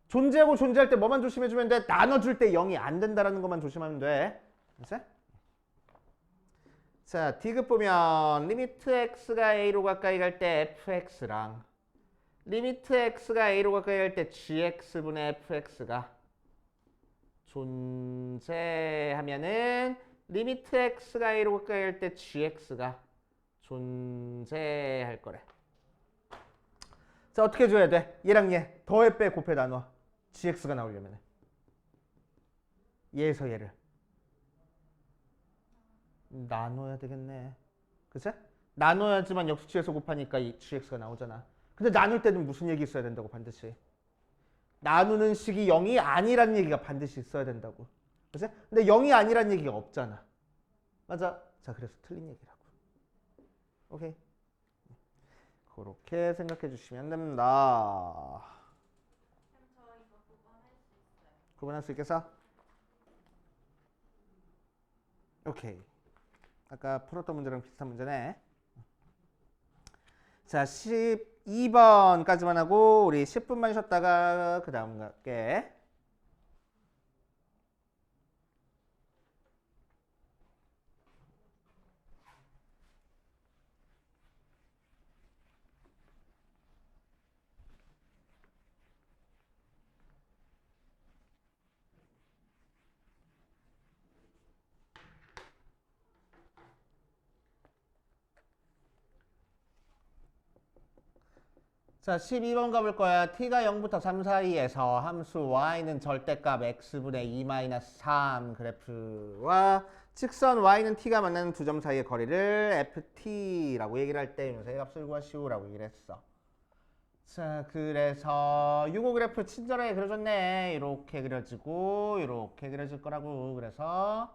존재하고 존재할 때 뭐만 조심해주면 돼? 나눠줄 때 0이 안 된다라는 것만 조심하면 돼. 그치? 자, D급 보면 리미트 x가 a로 가까이 갈 때 fx랑 리미트 x가 a로 가까이 갈 때 gx분의 fx가 존재하면은 리미트 x가 a로 가까이 갈 때 gx가 존재할 거래. 자, 어떻게 해줘야 돼? 얘랑 얘 더해 빼 곱해 나눠. gx가 나오려면 얘에서 얘를 나눠야 되겠네. 그치? 나눠야지만 역수치에서 곱하니까 이 gx가 나오잖아. 근데 나눌 때는 무슨 얘기 있어야 된다고 반드시? 나누는 식이 0이 아니라는 얘기가 반드시 있어야 된다고. 그치? 근데 0이 아니라는 얘기가 없잖아. 맞아. 자, 그래서 틀린 얘기라고. 오케이. 그렇게 생각해 주시면 됩니다. 저 이거 구분할 수 있어요. 구분할 수 있겠어? 오케이. 아까 풀었던 문제랑 비슷한 문제네. 자, 12번까지만 하고 우리 10분만 쉬었다가 그 다음 갈게. 자, 12번 가볼 거야. t가 0부터 3 사이에서 함수 y는 절대값 x분의 2-3 그래프와 직선 y는 t가 만나는 두 점 사이의 거리를 ft라고 얘기를 할 때 요새 값을 구하시오라고 얘기를 했어. 자, 그래서 요거 그래프 친절하게 그려줬네. 이렇게 그려지고 이렇게 그려질 거라고. 그래서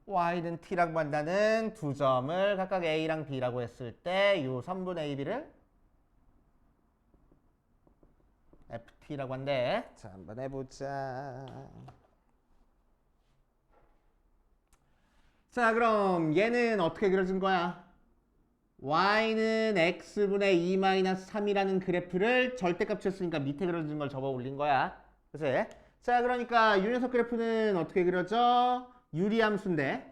y는 t랑 만나는 두 점을 각각 a랑 b라고 했을 때 요 선분 ab를 ft라고 한대. 자, 한번 해보자. 자, 그럼 얘는 어떻게 그려진 거야? y는 x분의 2-3이라는 그래프를 절대값 쳤으니까 밑에 그려진 걸 접어 올린 거야. 그치? 자, 그러니까 이 녀석 그래프는 어떻게 그려져? 유리함수인데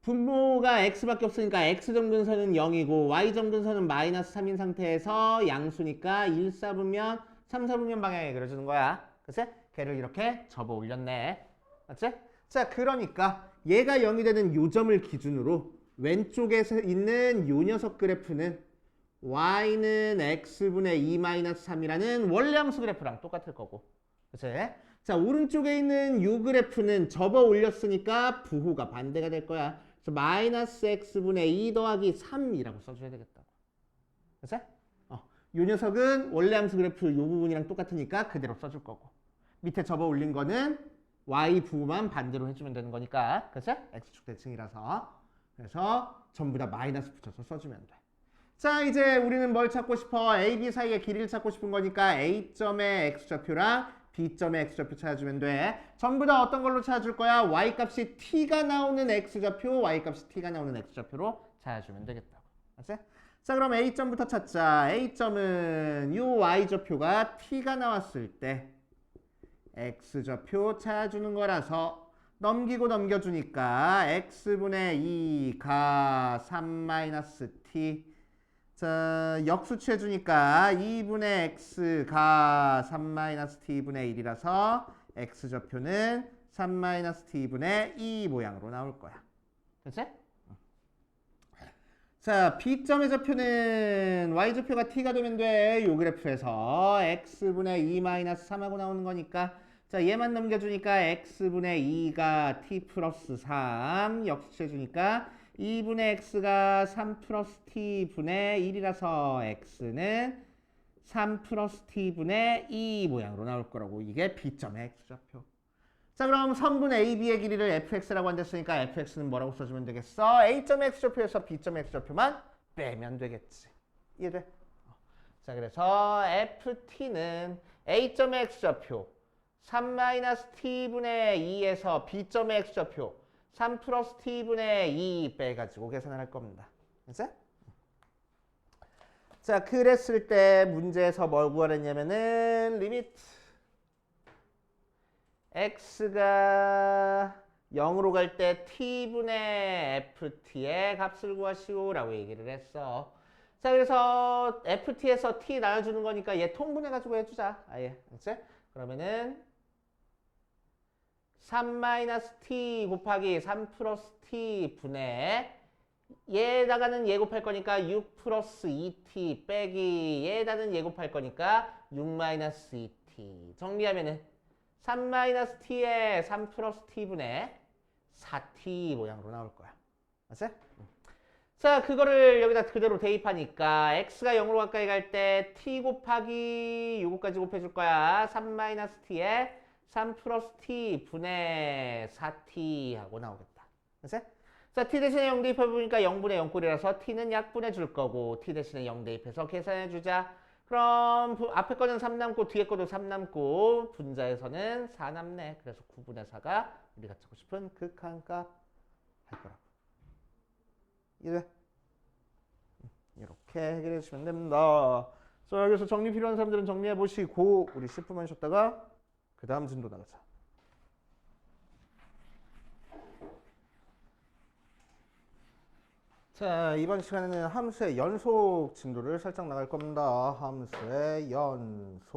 분모가 x밖에 없으니까 x점근선은 0이고 y점근선은 -3인 상태에서 양수니까 1, 4분면, 3, 4분면 방향에 그려주는 거야. 그치? 걔를 이렇게 접어 올렸네. 맞지? 자, 그러니까 얘가 0이 되는 요 점을 기준으로 왼쪽에 있는 요 녀석 그래프는 y는 x분의 2-3이라는 원래함수 그래프랑 똑같을 거고. 그치? 자, 오른쪽에 있는 요 그래프는 접어 올렸으니까 부호가 반대가 될 거야. 그래서 마이너스 x분의 2 더하기 3이라고 써줘야 되겠다고. 그치? 요 녀석은 원래 함수 그래프 요 부분이랑 똑같으니까 그대로 써줄 거고. 밑에 접어 올린 거는 y 부호만 반대로 해주면 되는 거니까. 그치? x축 대칭이라서. 그래서 전부 다 마이너스 붙여서 써주면 돼. 자, 이제 우리는 뭘 찾고 싶어? A, B 사이의 길이를 찾고 싶은 거니까 A점의 x좌표랑 B점의 x좌표 찾아주면 돼. 전부 다 어떤 걸로 찾아줄 거야? y값이 t가 나오는 x좌표, y값이 t가 나오는 x좌표로 찾아주면 되겠다고. 알았지? 자, 그럼 A점부터 찾자. A점은 이 y좌표가 t가 나왔을 때 x좌표 찾아주는 거라서 넘기고 넘겨주니까 x분의 2가 3-t. 자, 역수취 해주니까 2분의 x가 3-t분의 1이라서 x좌표는 3-t분의 2 모양으로 나올 거야. 됐지? 자, B점의 좌표는 y좌표가 t가 되면 돼. 요 그래프에서 x분의 2-3하고 나오는 거니까 자, 얘만 넘겨주니까 x분의 2가 t 플러스 3 역수해주니까 2분의 x가 3 플러스 t분의 1이라서 x는 3 플러스 t분의 2 모양으로 나올 거라고. 이게 B점의 x좌표. 자, 그럼 선분 AB의 길이를 fx라고 한댔으니까 fx는 뭐라고 써주면 되겠어? A점의 x좌표에서 B점의 x좌표만 빼면 되겠지. 이해돼? 자, 그래서 ft는 A점의 x좌표 3-t분의 2에서 B점의 x좌표 3 플러스 t분의 2 빼가지고 계산을 할 겁니다. 됐어? 자, 그랬을 때 문제에서 뭘 구하랬냐면은 리미트 x가 0으로 갈 때 t분의 ft의 값을 구하시오 라고 얘기를 했어. 자, 그래서 ft에서 t 나눠주는 거니까 얘 통분해가지고 해주자. 아예. 그치? 그러면은 3-t 곱하기 3 플러스 t 분의 얘에다가는 얘 곱할 거니까 6 플러스 2t 빼기 얘에다는 얘 곱할 거니까 6-2t 정리하면은 3-t에 3 플러스 t분의 4t 모양으로 나올 거야. 맞지? 자, 그거를 여기다 그대로 대입하니까 x가 0으로 가까이 갈 때 t 곱하기 요거까지 곱해줄 거야. 3-t에 3 플러스 t 분의 4t 하고 나오겠다. 맞지? 자, t 대신에 0 대입해보니까 0분의 0꼴이라서 t는 약분해 줄 거고 t 대신에 0 대입해서 계산해 주자. 그럼 앞에 거는 3 남고 뒤에 거도 3 남고 분자에서는 4 남네. 그래서 9분의 4가 우리가 찾고 싶은 극한값 할 거라고. 이래. 이렇게 해결해 주시면 됩니다. 자, 여기서 정리 필요한 사람들은 정리해 보시고 우리 10분만 쉬었다가 그 다음 진도 나가자. 자, 이번 시간에는 함수의 연속 진도를 살짝 나갈 겁니다. 함수의 연속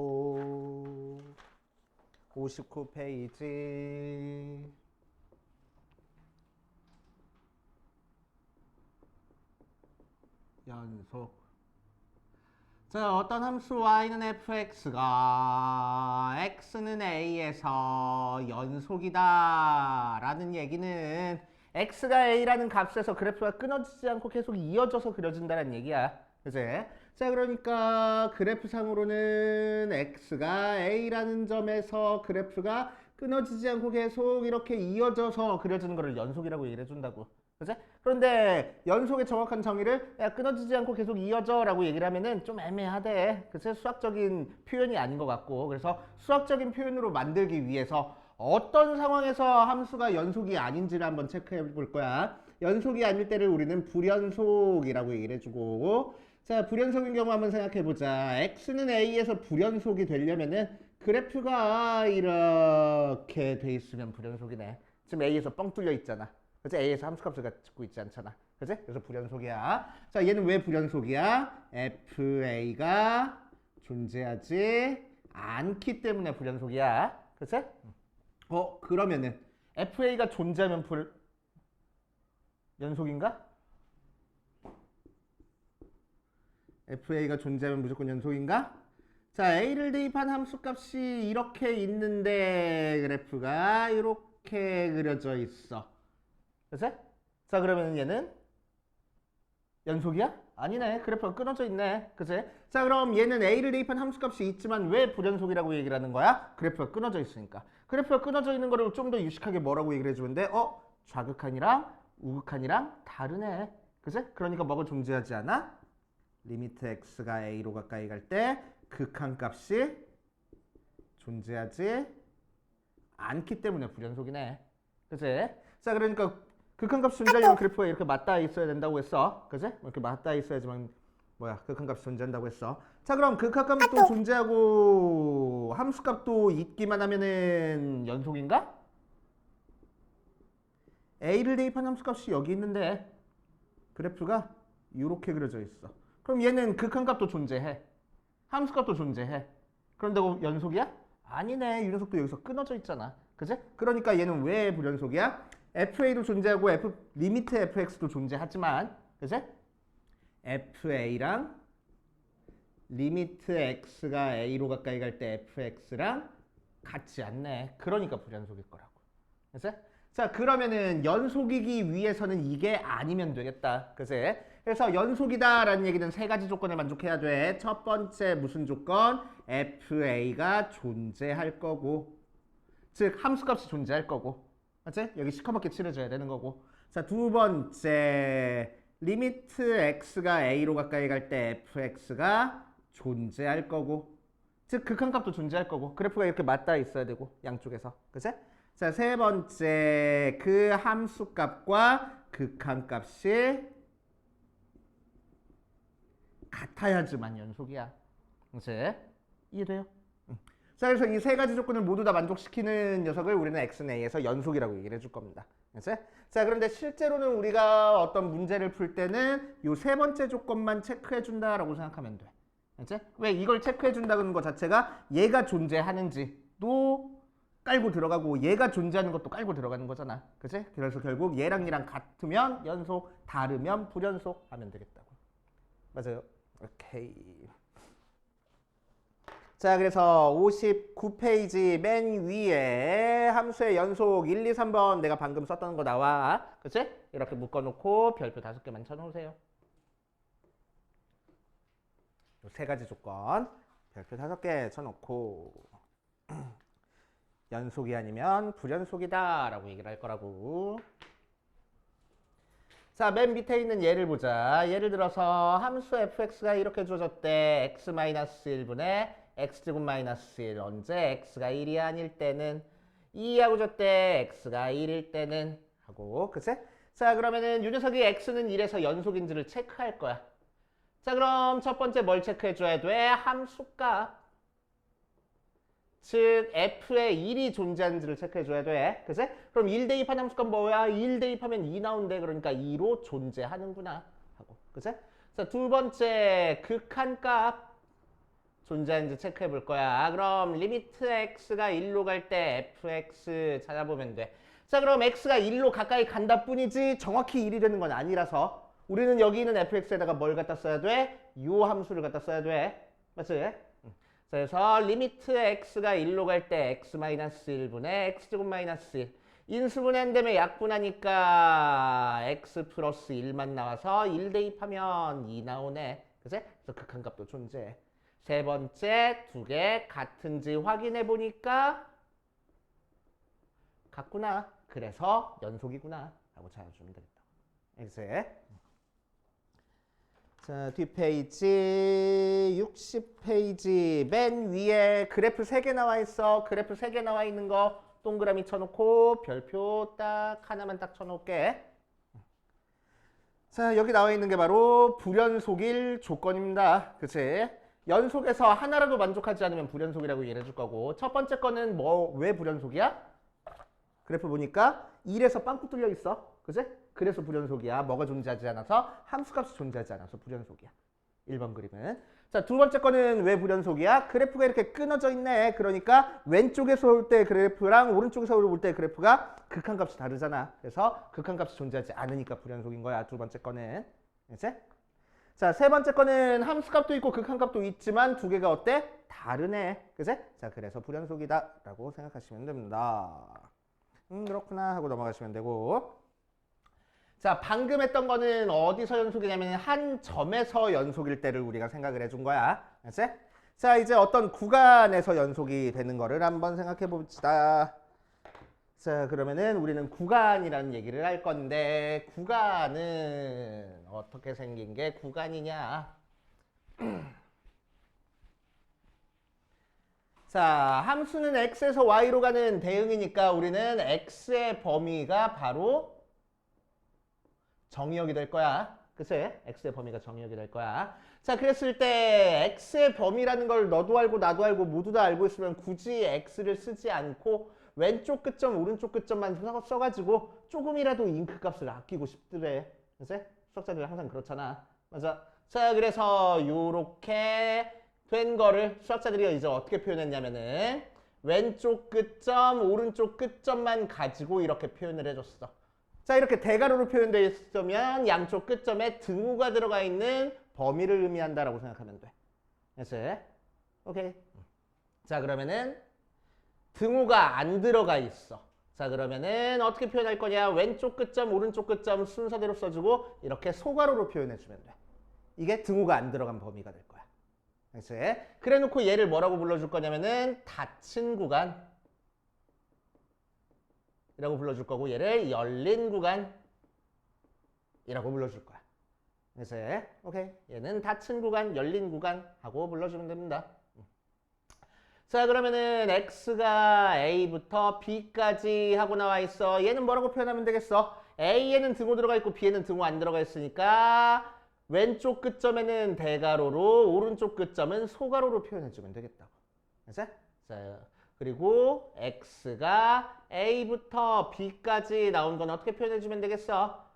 59페이지. 연속. 자, 어떤 함수 y는 fx가 x는 a에서 연속이다 라는 얘기는 x가 a라는 값에서 그래프가 끊어지지 않고 계속 이어져서 그려진다는 얘기야. 그치? 자, 그러니까 그래프상으로는 x가 a라는 점에서 그래프가 끊어지지 않고 계속 이렇게 이어져서 그려지는 거를 연속이라고 얘기를 해준다고. 그치? 그런데 연속의 정확한 정의를 야, 끊어지지 않고 계속 이어져 라고 얘기를 하면은 좀 애매하대. 그치? 수학적인 표현이 아닌 것 같고. 그래서 수학적인 표현으로 만들기 위해서 어떤 상황에서 함수가 연속이 아닌지를 한번 체크해 볼 거야. 연속이 아닐 때를 우리는 불연속이라고 얘기를 해주고, 자, 불연속인 경우 한번 생각해 보자. x는 a에서 불연속이 되려면은 그래프가 이렇게 돼 있으면 불연속이네. 지금 a에서 뻥 뚫려 있잖아. 그치? a에서 함수값을 갖고 있지 않잖아. 그치? 그래서 불연속이야. 자, 얘는 왜 불연속이야? fa가 존재하지 않기 때문에 불연속이야. 그치? 그러면은 FA가 존재하면 연속인가? FA가 존재하면 무조건 연속인가? 자, A를 대입한 함수값이 이렇게 있는데 그래프가 이렇게 그려져 있어. 그치? 자, 그러면 얘는 연속이야? 아니네. 그래프가 끊어져 있네. 그치? 자, 그럼 얘는 A를 대입한 함수값이 있지만 왜 불연속이라고 얘기를 하는 거야? 그래프가 끊어져 있으니까. 그래프가 끊어져 있는 거를 좀 더 유식하게 뭐라고 얘기를 해주면 돼? 좌극한이랑 우극한이랑 다르네. 그치? 그러니까 뭐가 존재하지 않아? 리미트 x가 a로 가까이 갈 때 극한값이 존재하지 않기 때문에 불연속이네. 그치? 자, 그러니까 극한값 존재하려면 그래프가 이렇게 맞닿아 있어야 된다고 했어. 그치? 이렇게 맞닿아 있어야지만 극한값이 존재한다고 했어. 자, 그럼 극한값도 존재하고 함수값도 있기만 하면은 연속인가? a를 대입한 함수값이 여기 있는데 그래프가 이렇게 그려져 있어. 그럼 얘는 극한값도 존재해. 함수값도 존재해. 그런데 연속이야? 아니네. 유연속도 여기서 끊어져 있잖아. 그지? 그러니까 얘는 왜 불연속이야? fa도 존재하고 리미트 fx도 존재하지만 그지? fa랑 리미트 x가 a로 가까이 갈 때 fx랑 같지 않네. 그러니까 불연속일 거라고. 그치? 자, 그러면은 연속이기 위해서는 이게 아니면 되겠다. 그치? 그래서 연속이다라는 얘기는 세 가지 조건을 만족해야 돼. 첫 번째 무슨 조건? fa가 존재할 거고, 즉 함수값이 존재할 거고, 맞지? 여기 시커멓게 칠해줘야 되는 거고. 자, 두 번째 리미트 x가 a로 가까이 갈 때 fx가 존재할 거고, 즉 극한값도 존재할 거고, 그래프가 이렇게 맞닿아 있어야 되고 양쪽에서. 그치? 자, 세 번째 그 함수값과 극한값이 같아야지만 연속이야. 그치? 이해돼요? 응. 자, 그래서 이 세 가지 조건을 모두 다 만족시키는 녀석을 우리는 x는 a에서 연속이라고 얘기를 해줄 겁니다. 그치? 자, 그런데 실제로는 우리가 어떤 문제를 풀 때는 이 세 번째 조건만 체크해 준다라고 생각하면 돼. 그치? 왜 이걸 체크해 준다는 것 자체가 얘가 존재하는지도 깔고 들어가고 얘가 존재하는 것도 깔고 들어가는 거잖아. 그치? 그래서 결국 얘랑 얘랑 같으면 연속, 다르면 불연속 하면 되겠다고. 맞아요. 오케이. 자, 그래서 59페이지 맨 위에 함수의 연속 1, 2, 3번 내가 방금 썼던 거 나와. 그치? 이렇게 묶어놓고 별표 5개만 쳐놓으세요. 세 가지 조건 별표 5개 쳐놓고 연속이 아니면 불연속이다 라고 얘기를 할 거라고. 자, 맨 밑에 있는 예를 보자. 예를 들어서 함수 fx가 이렇게 주어졌대. x-1분의 x제곱 마이너스 1 언제 x가 1이 아닐 때는 2하고 줬대. x가 1일 때는 하고. 그치? 자, 그러면은 이 녀석이 x는 1에서 연속인지를 체크할 거야. 자, 그럼 첫 번째 뭘 체크해줘야 돼? 함수값. 즉 f에 1이 존재하는지를 체크해줘야 돼. 그치? 그럼 1 대입한 함수값 뭐야? 1 대입하면 2 나온대. 그러니까 2로 존재하는구나 하고. 그치? 자, 두 번째 극한값 존재하는지 체크해 볼 거야. 그럼 리미트 x가 1로 갈 때 fx 찾아보면 돼. 자, 그럼 x가 1로 가까이 간다 뿐이지 정확히 1이 되는 건 아니라서 우리는 여기 있는 fx에다가 뭘 갖다 써야 돼? 요 함수를 갖다 써야 돼. 맞지? 그래서 리미트 x가 1로 갈 때 x-1분의 x제곱 마이너스 1 인수분해한 다음에 약분하니까 x 플러스 1만 나와서 1 대입하면 2 나오네. 그치? 그래서 극한값도 존재해. 세 번째 두 개 같은지 확인해 보니까 같구나. 그래서 연속이구나 라고 찾아주면 되겠다. 이제 자, 뒷페이지 60페이지 맨 위에 그래프 3개 나와 있어. 그래프 3개 나와 있는 거 동그라미 쳐놓고 별표 딱 하나만 딱 쳐놓을게. 자, 여기 나와 있는 게 바로 불연속일 조건입니다. 그치? 연속에서 하나라도 만족하지 않으면 불연속이라고 얘기해 줄 거고, 첫 번째 거는 왜 불연속이야? 그래프 보니까 1에서 빵꾸 뚫려 있어. 그치? 그래서 불연속이야. 뭐가 존재하지 않아서? 함수값이 존재하지 않아서 불연속이야. 1번 그림은. 자, 두 번째 거는 왜 불연속이야? 그래프가 이렇게 끊어져 있네. 그러니까 왼쪽에서 올 때 그래프랑 오른쪽에서 올 때 그래프가 극한값이 다르잖아. 그래서 극한값이 존재하지 않으니까 불연속인 거야. 두 번째 거는. 이제? 자, 세 번째 거는 함수값도 있고 극한값도 있지만 두 개가 어때? 다르네. 그치? 자, 그래서 불연속이다 라고 생각하시면 됩니다. 그렇구나 하고 넘어가시면 되고. 자, 방금 했던 거는 어디서 연속이냐면 한 점에서 연속일 때를 우리가 생각을 해준 거야. 알지? 자, 이제 어떤 구간에서 연속이 되는 거를 한번 생각해 봅시다. 자, 그러면은 우리는 구간이라는 얘기를 할 건데, 구간은 어떻게 생긴 게 구간이냐? 자, 함수는 x에서 y로 가는 대응이니까 우리는 x의 범위가 바로 정의역이 될 거야. 그치? x의 범위가 정의역이 될 거야. 자, 그랬을 때 x의 범위라는 걸 너도 알고 나도 알고 모두 다 알고 있으면 굳이 x를 쓰지 않고 왼쪽 끝점, 오른쪽 끝점만 써가지고 조금이라도 잉크 값을 아끼고 싶더래. 그래서 수학자들 항상 그렇잖아. 맞아. 자, 그래서 요렇게 된 거를 수학자들이 이제 어떻게 표현했냐면은 왼쪽 끝점, 오른쪽 끝점만 가지고 이렇게 표현을 해줬어. 자, 이렇게 대괄호로 표현되어 있으면 양쪽 끝점에 등호가 들어가 있는 범위를 의미한다라고 생각하면 돼. 그래서 오케이. 자, 그러면은 등호가 안 들어가 있어. 자, 그러면은 어떻게 표현할 거냐? 왼쪽 끝점, 오른쪽 끝점 순서대로 써주고 이렇게 소괄호로 표현해주면 돼. 이게 등호가 안 들어간 범위가 될 거야. 그래서 그래 놓고 얘를 뭐라고 불러줄 거냐면은 닫힌 구간 이라고 불러줄 거고 얘를 열린 구간 이라고 불러줄 거야. 그래서 오케이. 얘는 닫힌 구간, 열린 구간 하고 불러주면 됩니다. 자, 그러면은 x가 a부터 b까지 하고 나와 있어. 얘는 뭐라고 표현하면 되겠어? a에는 등호 들어가 있고 b에는 등호 안 들어가 있으니까 왼쪽 끝점에는 대괄호로 오른쪽 끝점은 소괄호로 표현해주면 되겠다고. 그래서 자, 그리고 x가 a부터 b까지 나온 건 어떻게 표현해주면 되겠어?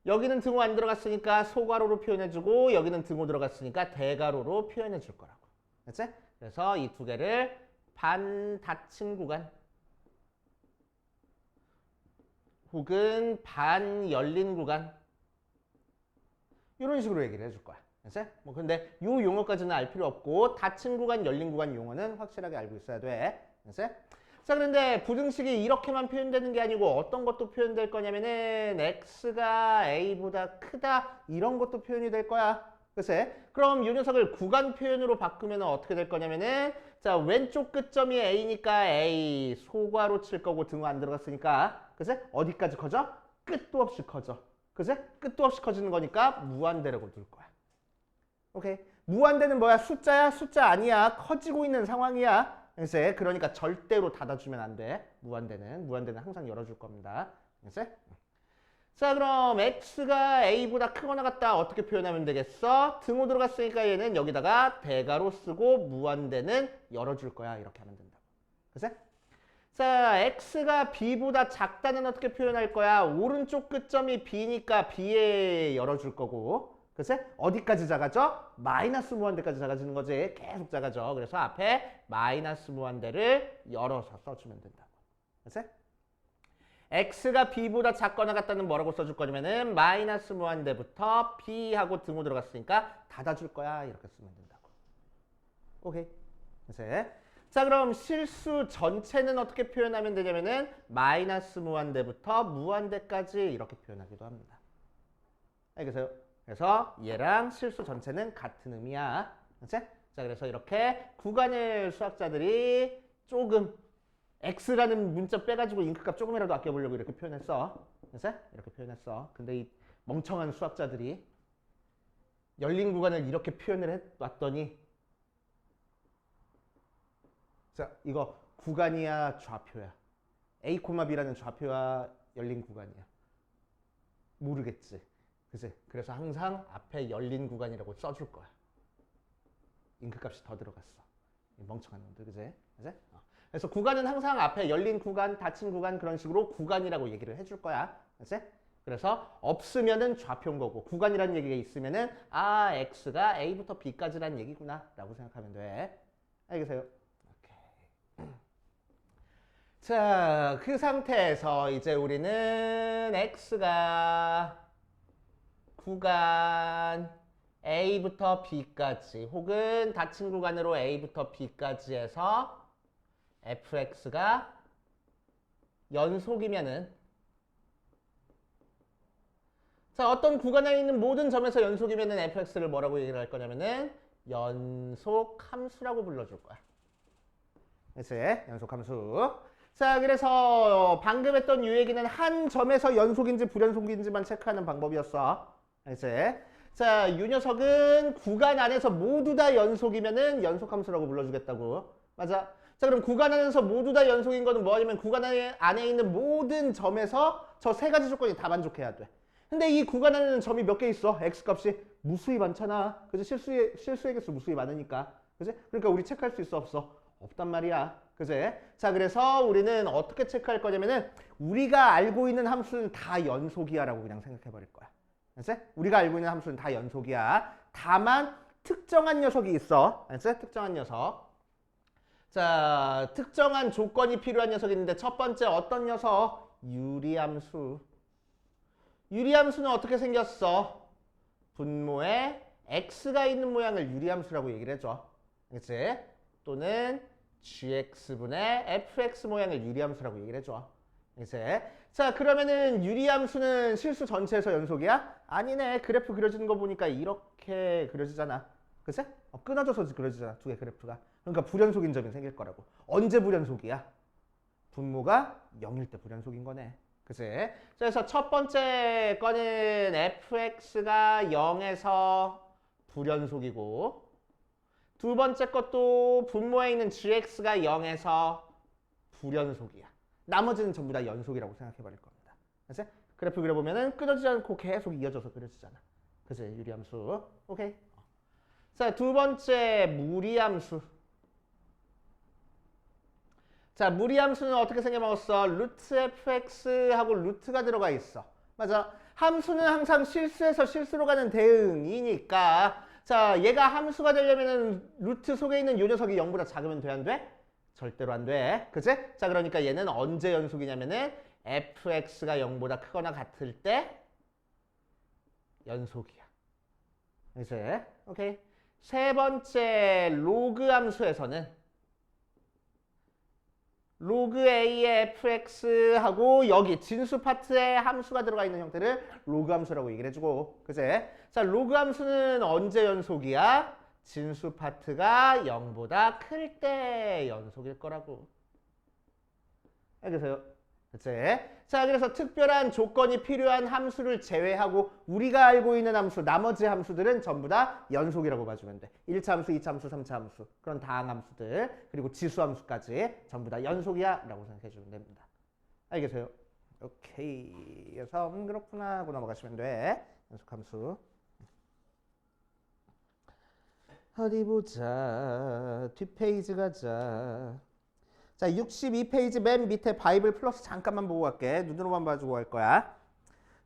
여기는 등호 안 들어갔으니까 소괄호로 표현해주고 여기는 등호 들어갔으니까 대괄호로 표현해줄 거라고. 그치? 그래서 이 두 개를 반 닫힌 구간 혹은 반 열린 구간 이런 식으로 얘기를 해줄 거야. 그치? 뭐 근데 이 용어까지는 알 필요 없고 닫힌 구간, 열린 구간 용어는 확실하게 알고 있어야 돼. 그치? 자, 그런데 부등식이 이렇게만 표현되는 게 아니고 어떤 것도 표현될 거냐면은 x가 a보다 크다 이런 것도 표현이 될 거야. 그치? 그럼 이 녀석을 구간 표현으로 바꾸면 어떻게 될 거냐면은 자, 왼쪽 끝점이 a니까 a 소괄호 칠 거고 등호 안 들어갔으니까 그치? 어디까지 커져? 끝도 없이 커져. 그치? 끝도 없이 커지는 거니까 무한대라고 둘 거야. 오케이. 무한대는 뭐야? 숫자야? 숫자 아니야. 커지고 있는 상황이야. 그래서 그러니까 절대로 닫아주면 안 돼. 무한대는 항상 열어줄 겁니다. 그래서 자, 그럼 x가 a보다 크거나 같다 어떻게 표현하면 되겠어? 등호 들어갔으니까 얘는 여기다가 대괄호 쓰고 무한대는 열어줄 거야. 이렇게 하면 된다고. 그래서 자, x가 b보다 작다는 어떻게 표현할 거야? 오른쪽 끝점이 b니까 b에 열어줄 거고 그치? 어디까지 작아져? 마이너스 무한대까지 작아지는 거지. 계속 작아져. 그래서 앞에 마이너스 무한대를 열어서 써주면 된다고. 그치? x가 b보다 작거나 같다는 뭐라고 써줄 거냐면은 마이너스 무한대부터 b하고 등호 들어갔으니까 닫아줄 거야. 이렇게 쓰면 된다고. 오케이. 그치? 자, 그럼 실수 전체는 어떻게 표현하면 되냐면은 마이너스 무한대부터 무한대까지 이렇게 표현하기도 합니다. 알겠어요? 그래서 얘랑 실수 전체는 같은 의미야. 그치? 자, 그래서 이렇게 구간을 수학자들이 조금 x라는 문자 빼가지고 잉크값 조금이라도 아껴보려고 이렇게 표현했어. 그치? 이렇게 표현했어. 근데 이 멍청한 수학자들이 열린 구간을 이렇게 표현을 해왔더니 자, 이거 구간이야 좌표야? a, b라는 좌표와 열린 구간이야? 모르겠지. 그치? 그래서 항상 앞에 열린 구간이라고 써줄 거야. 잉크값이 더 들어갔어. 이 멍청한 놈들, 그치? 그치? 그래서 구간은 항상 앞에 열린 구간, 닫힌 구간 그런 식으로 구간이라고 얘기를 해줄 거야. 그치? 그래서 없으면은 좌표인 거고 구간이라는 얘기가 있으면은 아, x가 a부터 b까지라는 얘기구나 라고 생각하면 돼. 알겠어요? 오케이. 자, 그 상태에서 이제 우리는 x가 구간 a부터 b까지 혹은 닫힌 구간으로 a부터 b까지 해서 fx가 연속이면은 자, 어떤 구간에 있는 모든 점에서 연속이면은 fx를 뭐라고 얘기를 할 거냐면은 연속 함수라고 불러줄 거야. 그치? 연속 함수. 자, 그래서 방금 했던 이 얘기는 한 점에서 연속인지 불연속인지만 체크하는 방법이었어. 그치? 자, 이 녀석은 구간 안에서 모두 다 연속이면은 연속함수라고 불러주겠다고. 맞아. 자, 그럼 구간 안에서 모두 다 연속인 거는 뭐냐면 구간 안에 있는 모든 점에서 저 세 가지 조건이 다 만족해야 돼. 근데 이 구간 안에는 점이 몇 개 있어? x값이 무수히 많잖아. 그치? 실수의 개수 무수히 많으니까. 그치? 그러니까 우리 체크할 수 있어? 없어? 없단 말이야. 그지? 자, 그래서 우리는 어떻게 체크할 거냐면은 우리가 알고 있는 함수는 다 연속이야라고 그냥 생각해 버릴 거야. 알지? 우리가 알고 있는 함수는 다 연속이야. 다만 특정한 녀석이 있어. 알지? 특정한 녀석. 자, 특정한 조건이 필요한 녀석이 있는데 첫 번째 어떤 녀석? 유리함수. 유리함수는 어떻게 생겼어? 분모에 x가 있는 모양을 유리함수라고 얘기를 해줘. 그치? 또는 gx분의 fx 모양을 유리함수라고 얘기를 해줘. 그치? 자, 그러면은 유리함수는 실수 전체에서 연속이야? 아니네. 그래프 그려지는 거 보니까 이렇게 그려지잖아. 그치? 끊어져서 그려지잖아. 두 개 그래프가. 그러니까 불연속인 점이 생길 거라고. 언제 불연속이야? 분모가 0일 때 불연속인 거네. 그치? 그래서 첫 번째 거는 fx가 0에서 불연속이고 두 번째 것도 분모에 있는 gx가 0에서 불연속이야. 나머지는 전부 다 연속이라고 생각해 버릴 겁니다. 그치? 그래프 그려보면은 끊어지지 않고 계속 이어져서 그려지잖아. 그치? 유리함수. 오케이. 자, 두 번째 무리함수. 자, 무리함수는 어떻게 생겨먹었어? 루트 fx하고 루트가 들어가 있어. 맞아. 함수는 항상 실수에서 실수로 가는 대응이니까 자, 얘가 함수가 되려면은 루트 속에 있는 요 녀석이 0보다 작으면 돼, 안 돼? 절대로 안 돼. 그치? 자, 그러니까 얘는 언제 연속이냐면은 fx가 0보다 크거나 같을 때 연속이야. 그치? 오케이. 세 번째 로그 함수에서는 로그 a의 fx하고 여기 진수 파트에 함수가 들어가 있는 형태를 로그 함수라고 얘기를 해주고, 그치? 자, 로그 함수는 언제 연속이야? 진수 파트가 0보다 클 때 연속일 거라고. 알겠어요? 그치? 자, 그래서 특별한 조건이 필요한 함수를 제외하고 우리가 알고 있는 함수, 나머지 함수들은 전부 다 연속이라고 봐주면 돼. 1차 함수, 2차 함수, 3차 함수, 그런 다항 함수들, 그리고 지수 함수까지 전부 다 연속이야 라고 생각해 주면 됩니다. 알겠어요? 오케이. 그래서 그렇구나 하고 넘어가시면 돼. 연속 함수. 어디 보자. 뒷페이지 가자. 자, 62페이지 맨 밑에 바이블 플러스 잠깐만 보고 갈게. 눈으로만 봐주고 갈 거야.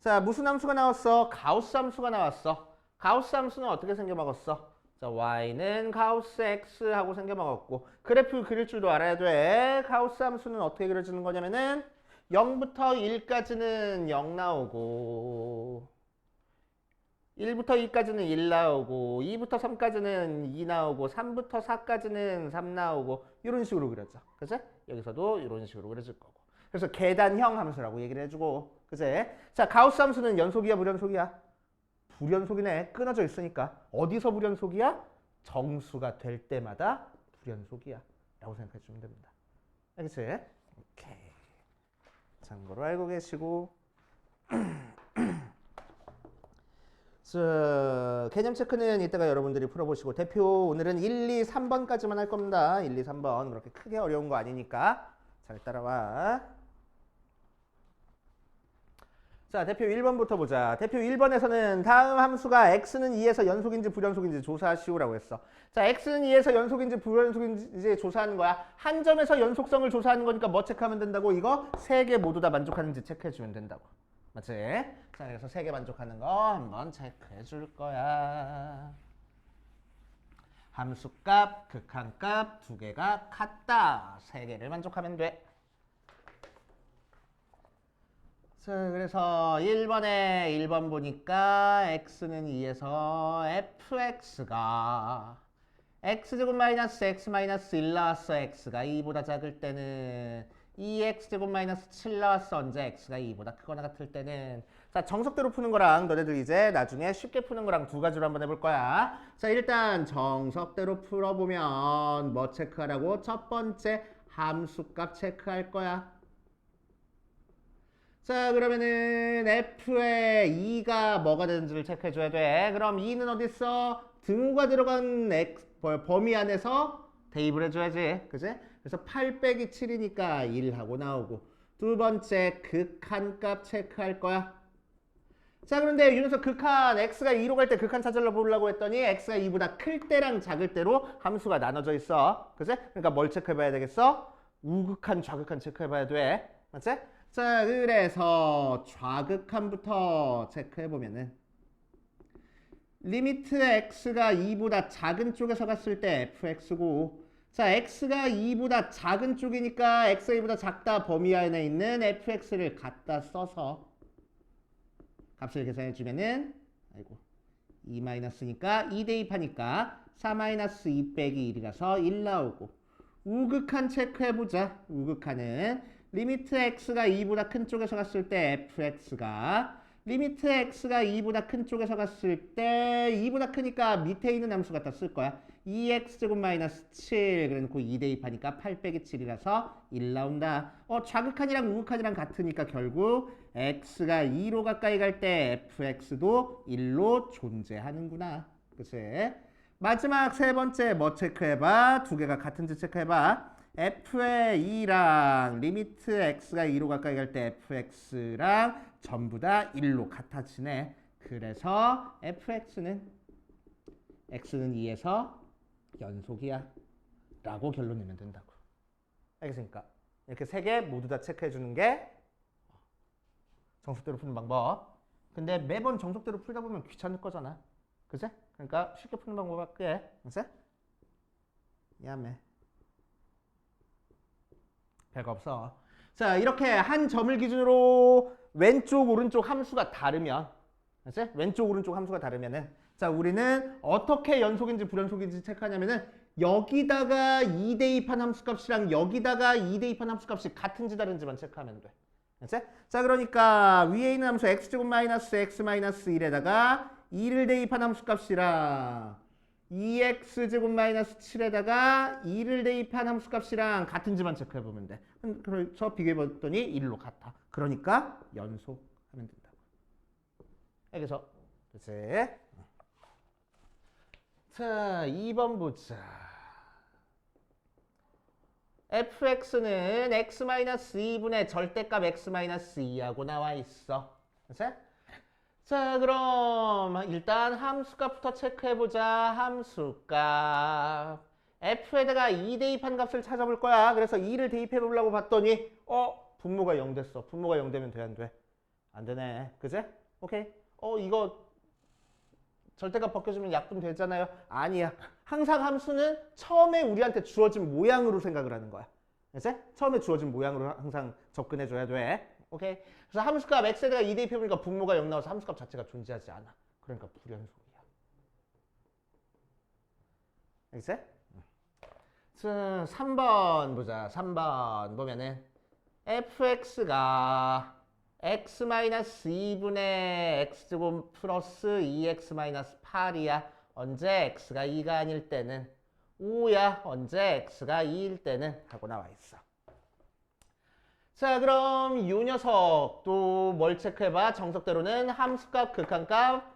자, 무슨 함수가 나왔어? 가우스 함수가 나왔어. 가우스 함수는 어떻게 생겨먹었어? 자, y는 가우스 x하고 생겨먹었고 그래프 그릴 줄도 알아야 돼. 가우스 함수는 어떻게 그려지는 거냐면은 0부터 1까지는 0 나오고 1부터 2까지는 1 나오고 2부터 3까지는 2 나오고 3부터 4까지는 3 나오고 이런 식으로 그려져. 그치? 여기서도 이런 식으로 그려질 거고. 그래서 계단형 함수라고 얘기를 해주고. 그치? 자, 가우스 함수는 연속이야 불연속이야? 불연속이네. 끊어져 있으니까. 어디서 불연속이야? 정수가 될 때마다 불연속이야 라고 생각해 주면 됩니다. 알겠지? 오케이. 참고로 알고 계시고. 자, 개념 체크는 이따가 여러분들이 풀어보시고 대표 오늘은 1, 2, 3번까지만 할 겁니다. 1, 2, 3번 그렇게 크게 어려운 거 아니니까 잘 따라와. 자, 대표 1번부터 보자. 대표 1번에서는 다음 함수가 x는 2에서 연속인지 불연속인지 조사하시오라고 했어. 자, x는 2에서 연속인지 불연속인지 조사하는 거야. 한 점에서 연속성을 조사하는 거니까 뭐 체크하면 된다고? 이거 세 개 모두 다 만족하는지 체크해 주면 된다고. 맞지? 자, 그래서 세 개 만족하는 거 한번 체크해 줄 거야. 함수값, 극한값 두 개가 같다. 세 개를 만족하면 돼. 자, 그래서 1번 보니까 x는 2에서 fx가 x제곱 마이너스 x 마이너스 1 나왔어. x가 2보다 작을 때는 2x제곱 마이너스 7 나왔어. 언제 x가 2보다 크거나 같을 때는. 자, 정석대로 푸는 거랑 너네들 이제 나중에 쉽게 푸는 거랑 두 가지로 한번 해볼 거야. 자, 일단 정석대로 풀어보면 뭐 체크하라고? 첫 번째 함수값 체크할 거야. 자, 그러면은 f의 2가 뭐가 되는지를 체크해줘야 돼. 그럼 2는 어디 있어? 등호가 들어간 범위 안에서 대입을 해줘야지. 그지? 그래서 8 빼기 7이니까 1하고 나오고. 두 번째 극한값 체크할 거야. 자, 그런데 이 녀석 극한 x가 2로 갈 때 극한 찾으려 보려고 했더니 x가 2보다 클 때랑 작을 때로 함수가 나눠져 있어. 그지? 그러니까 뭘 체크해봐야 되겠어? 우극한, 좌극한 체크해봐야 돼. 맞지? 자, 그래서 좌극한부터 체크해보면은 리미트 x가 2보다 작은 쪽에서 갔을 때 fx고, 자, x가 2보다 작은 쪽이니까 x가 2보다 작다 범위 안에 있는 fx를 갖다 써서 값을 계산해주면은, 아이고, 2 마이너스니까 2 대입하니까 4 마이너스 2 빼기 1이라서 1 나오고, 우극한 체크해보자. 우극한은 리미트 x가 2보다 큰 쪽에서 갔을 때 fx가 리미트 x가 2보다 큰 쪽에서 갔을 때 2보다 크니까 밑에 있는 함수 갖다 쓸 거야. 2x제곱 마이너스 7 그래놓고 2 대입하니까 8 빼기 7이라서 1 나온다. 좌극한이랑 우극한이랑 같으니까 결국 x가 2로 가까이 갈 때 fx도 1로 존재하는구나. 그치? 마지막 세 번째 뭐 체크해봐? 두 개가 같은지 체크해봐. f의 2랑 리미트 x가 2로 가까이 갈 때 fx랑 전부 다 1로 같아지네. 그래서 fx는 x는 2에서 연속이야 라고 결론 내면 된다고. 알겠습니까? 이렇게 세 개 모두 다 체크해 주는 게 정석대로 푸는 방법. 근데 매번 정석대로 풀다 보면 귀찮을 거잖아. 그치? 그러니까 쉽게 푸는 방법 할게. 그치? 야매. 별거 없어. 자, 이렇게 한 점을 기준으로 왼쪽 오른쪽 함수가 다르면, 그치? 왼쪽 오른쪽 함수가 다르면은, 자, 우리는 어떻게 연속인지 불연속인지 체크하냐면은 여기다가 2 대입한 함수값이랑 여기다가 2 대입한 함수값이 같은지 다른지만 체크하면 돼. 그치? 자, 그러니까 위에 있는 함수 x제곱 마이너스 x 마이너스 1에다가 2를 대입한 함수값이랑 2x제곱 마이너스 7에다가 2를 대입한 함수값이랑 같은지만 체크해보면 돼. 그래서 비교해봤더니 1로 같아. 그러니까 연속하면 된다고. 알겠어? 그치? 자, 2번 보자. fx는 x-2분의 절대값 x-2하고 나와 있어. 그치? 자, 그럼 일단 함수값부터 체크해보자. 함수값. f에다가 2 대입한 값을 찾아볼 거야. 그래서 2를 대입해보려고 봤더니 분모가 0 됐어. 분모가 0 되면 돼, 안 돼? 안 되네. 그치? 오케이. 이거 절대값 벗겨주면 약분 되잖아요. 아니야. 항상 함수는 처음에 우리한테 주어진 모양으로 생각을 하는 거야. 그치? 처음에 주어진 모양으로 항상 접근해줘야 돼. 오케이. 그래서 함수값 x에다가 2 대입해보니까 분모가 0 나와서 함수값 자체가 존재하지 않아. 그러니까 불연속이야. 알겠어? 자, 3번 보자. 3번 보면은 fx가 x-2분의 x제곱 플러스 2x-8이야. 언제 x가 2가 아닐 때는 5야. 언제 x가 2일 때는 하고 나와 있어. 자, 그럼 이 녀석도 뭘 체크해봐? 정석대로는 함수값, 극한값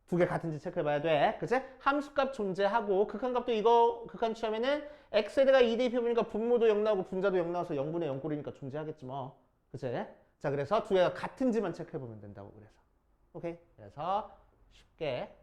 두 개 같은지 체크해봐야 돼. 그치? 함수값 존재하고 극한값도 이거 극한 취하면은 x에다가 2 대입해보니까 분모도 0 나오고 분자도 0 나와서 0분의 0 꼴이니까 존재하겠지 뭐. 그치? 자, 그래서 두 개가 같은지만 체크해보면 된다고 그래서. 오케이? 그래서 쉽게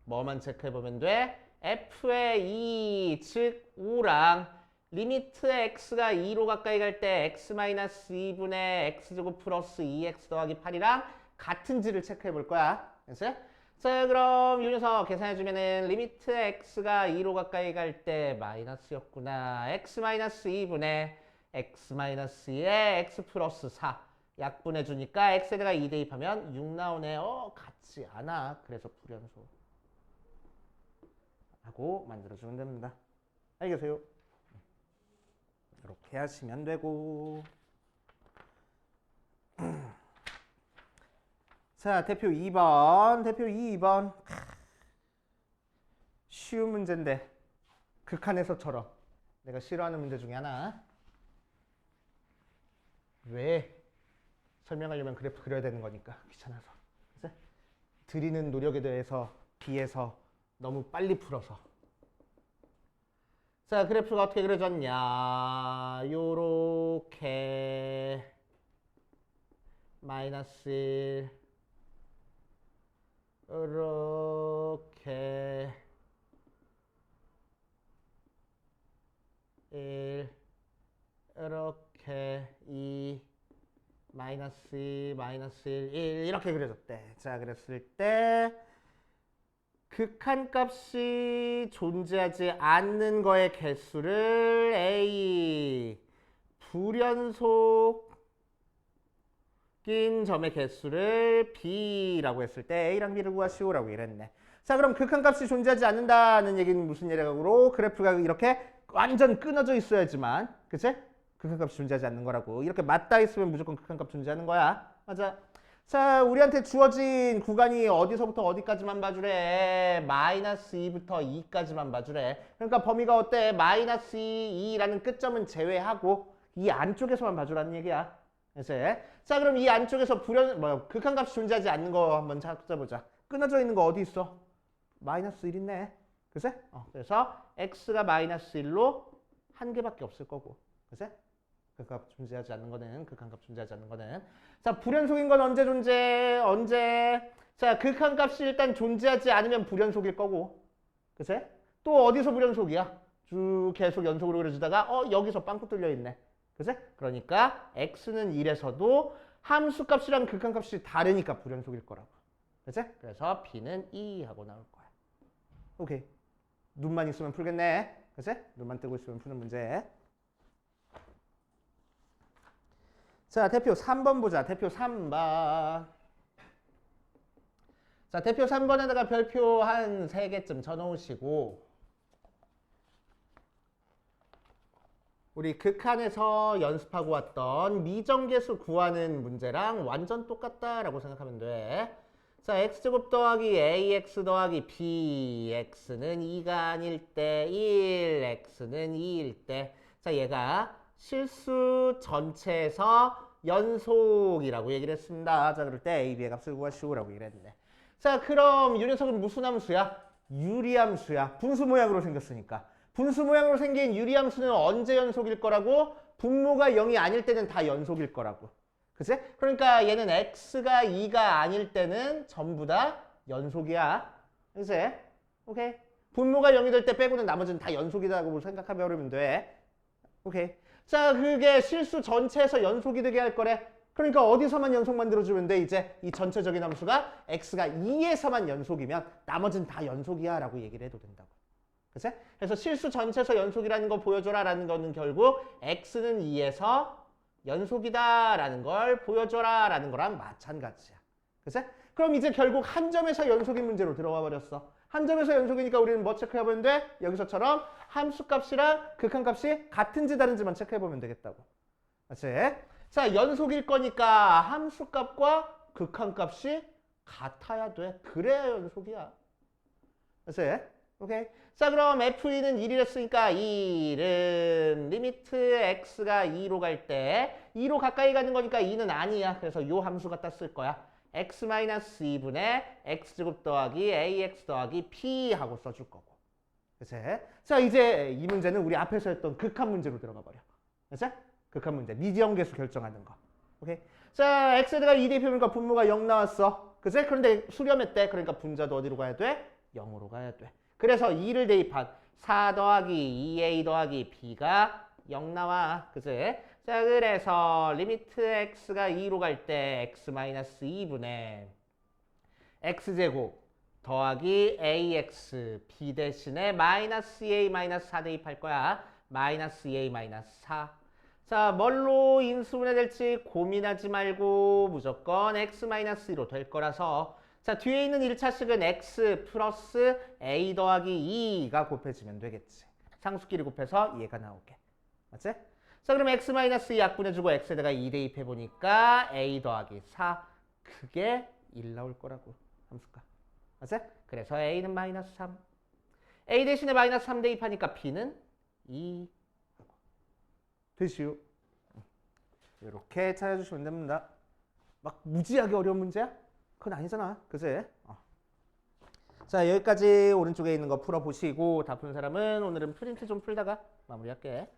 뭐만 체크해보면 돼? f의 2, 즉 5랑 리미트 x가 2로 가까이 갈 때 x-2분의 x제곱 플러스 2x 더하기 8이랑 같은지를 체크해 볼 거야. 됐어요? 자, 그럼 이 녀석 계산해주면은 리미트 x가 2로 가까이 갈 때 마이너스였구나. x-2분의 x-2의 x 플러스 4 약분해주니까 x에다가 2 대입하면 6 나오네. 같지 않아. 그래서 불연속 하고 만들어주면 됩니다. 알겠어요? 이렇게 하시면 되고. 자, 대표 2번. 대표 2번. 쉬운 문제인데 극한에서처럼 내가 싫어하는 문제 중에 하나. 왜? 설명하려면 그래프 그려야 되는 거니까 귀찮아서. 그치? 드리는 노력에 대해서 비해서 너무 빨리 풀어서. 자, 그래프가 어떻게 그려졌냐. 요렇게 마이너스 1 요렇게 1 이렇게 2 마이너스 2 마이너스 1 1 이렇게 그려졌대. 자, 그랬을 때 극한값이 존재하지 않는 거의 개수를 A, 불연속인 점의 개수를 B라고 했을 때 A랑 B를 구하시오라고 이랬네. 자, 그럼 극한값이 존재하지 않는다는 얘기는 무슨 얘기라고? 그래프가 이렇게 완전 끊어져 있어야지만, 그치? 극한값이 존재하지 않는 거라고. 이렇게 맞닿아 있으면 무조건 극한값 존재하는 거야. 맞아. 자, 우리한테 주어진 구간이 어디서부터 어디까지만 봐주래. 마이너스 2부터 2까지만 봐주래. 그러니까 범위가 어때? 마이너스 2, 2라는 끝점은 제외하고 이 안쪽에서만 봐주라는 얘기야. 이제 자, 그럼 이 안쪽에서 극한값이 존재하지 않는 거 한번 찾아보자. 끊어져 있는 거 어디 있어? 마이너스 1 있네. 그치? 그래서 x가 마이너스 1로 한 개밖에 없을 거고. 그치? 극한값 존재하지 않는 거는, 극한값 존재하지 않는 거는. 자, 불연속인 건 언제 존재? 언제? 자, 극한값이 일단 존재하지 않으면 불연속일 거고. 그치? 또 어디서 불연속이야? 쭉 계속 연속으로 그려주다가 여기서 빵꾸 뚫려 있네. 그치? 그러니까 x는 1에서도 함수값이랑 극한값이 다르니까 불연속일 거라고. 그치? 그래서 b는 2 하고 나올 거야. 오케이. 눈만 있으면 풀겠네. 그치? 눈만 뜨고 있으면 푸는 문제. 자, 대표 3번 보자. 대표 3번. 자, 대표 3번에다가 별표 한 3개쯤 쳐놓으시고 우리 극한에서 연습하고 왔던 미정계수 구하는 문제랑 완전 똑같다라고 생각하면 돼. 자, x제곱 더하기 ax 더하기 bx는 2가 아닐 때 1, x는 2일 때. 자, 얘가 실수 전체에서 연속이라고 얘기를 했습니다. 자, 그럴 때 a, b의 값을 구하시오라고 얘기를 했네. 자, 그럼 이 녀석은 무슨 함수야? 유리함수야. 분수 모양으로 생겼으니까. 분수 모양으로 생긴 유리함수는 언제 연속일 거라고? 분모가 0이 아닐 때는 다 연속일 거라고. 그치? 그러니까 얘는 x가 2가 아닐 때는 전부 다 연속이야. 그치? 오케이? 분모가 0이 될 때 빼고는 나머지는 다 연속이라고 생각하면 돼. 오케이. 자, 그게 실수 전체에서 연속이 되게 할 거래. 그러니까 어디서만 연속 만들어주면 돼? 이제 이 전체적인 함수가 x가 2에서만 연속이면 나머지는 다 연속이야 라고 얘기를 해도 된다고. 그치? 그래서 실수 전체에서 연속이라는 거 보여줘라 라는 거는 결국 x는 2에서 연속이다 라는 걸 보여줘라 라는 거랑 마찬가지야. 그치? 그럼 이제 결국 한 점에서 연속인 문제로 들어와 버렸어. 한 점에서 연속이니까 우리는 뭐 체크해보면 돼? 여기서처럼 함수값이랑 극한값이 같은지 다른지만 체크해보면 되겠다고. 그치? 자, 연속일 거니까 함수값과 극한값이 같아야 돼. 그래야 연속이야. 그치? 오케이. 자, 그럼 F2는 1이랬으니까 2는 리미트 x가 2로 갈 때 2로 가까이 가는 거니까 2는 아니야. 그래서 요 함수 갖다 쓸 거야. x-2분의 x제곱 더하기 ax 더하기 p 하고 써줄 거고. 그치? 자, 이제 이 문제는 우리 앞에서 했던 극한 문제로 들어가 버려. 그치? 극한 문제. 미지형계수 결정하는 거. 오케이? 자, x에다가 2 대입해보니까 분모가 0 나왔어. 그치? 그런데 수렴했대. 그러니까 분자도 어디로 가야 돼? 0으로 가야 돼. 그래서 2를 대입한 4 더하기 2a 더하기 b가 0 나와. 그치? 자, 그래서 리미트 x가 2로 갈 때 x-2분의 x제곱 더하기 ax b 대신에 마이너스 2a 마이너스 4 대입할 거야. 마이너스 2a 마이너스 4. 자, 뭘로 인수분해 될지 고민하지 말고 무조건 x-2로 될 거라서 자, 뒤에 있는 1차식은 x 플러스 a 더하기 2가 곱해지면 되겠지. 상수끼리 곱해서 얘가 나오게. 맞지? 자, 그럼 x-2 약분해주고 x에다가 2 대입해보니까 a 더하기 4. 그게 1 나올 거라고. 함수가. 맞지? 그래서 a는 마이너스 3. a 대신에 마이너스 3 대입하니까 b는 2. 되시오. 이렇게 찾아주시면 됩니다. 막 무지하게 어려운 문제야? 그건 아니잖아. 그치? 자, 여기까지 오른쪽에 있는 거 풀어보시고 다 푼 사람은 오늘은 프린트 좀 풀다가 마무리할게.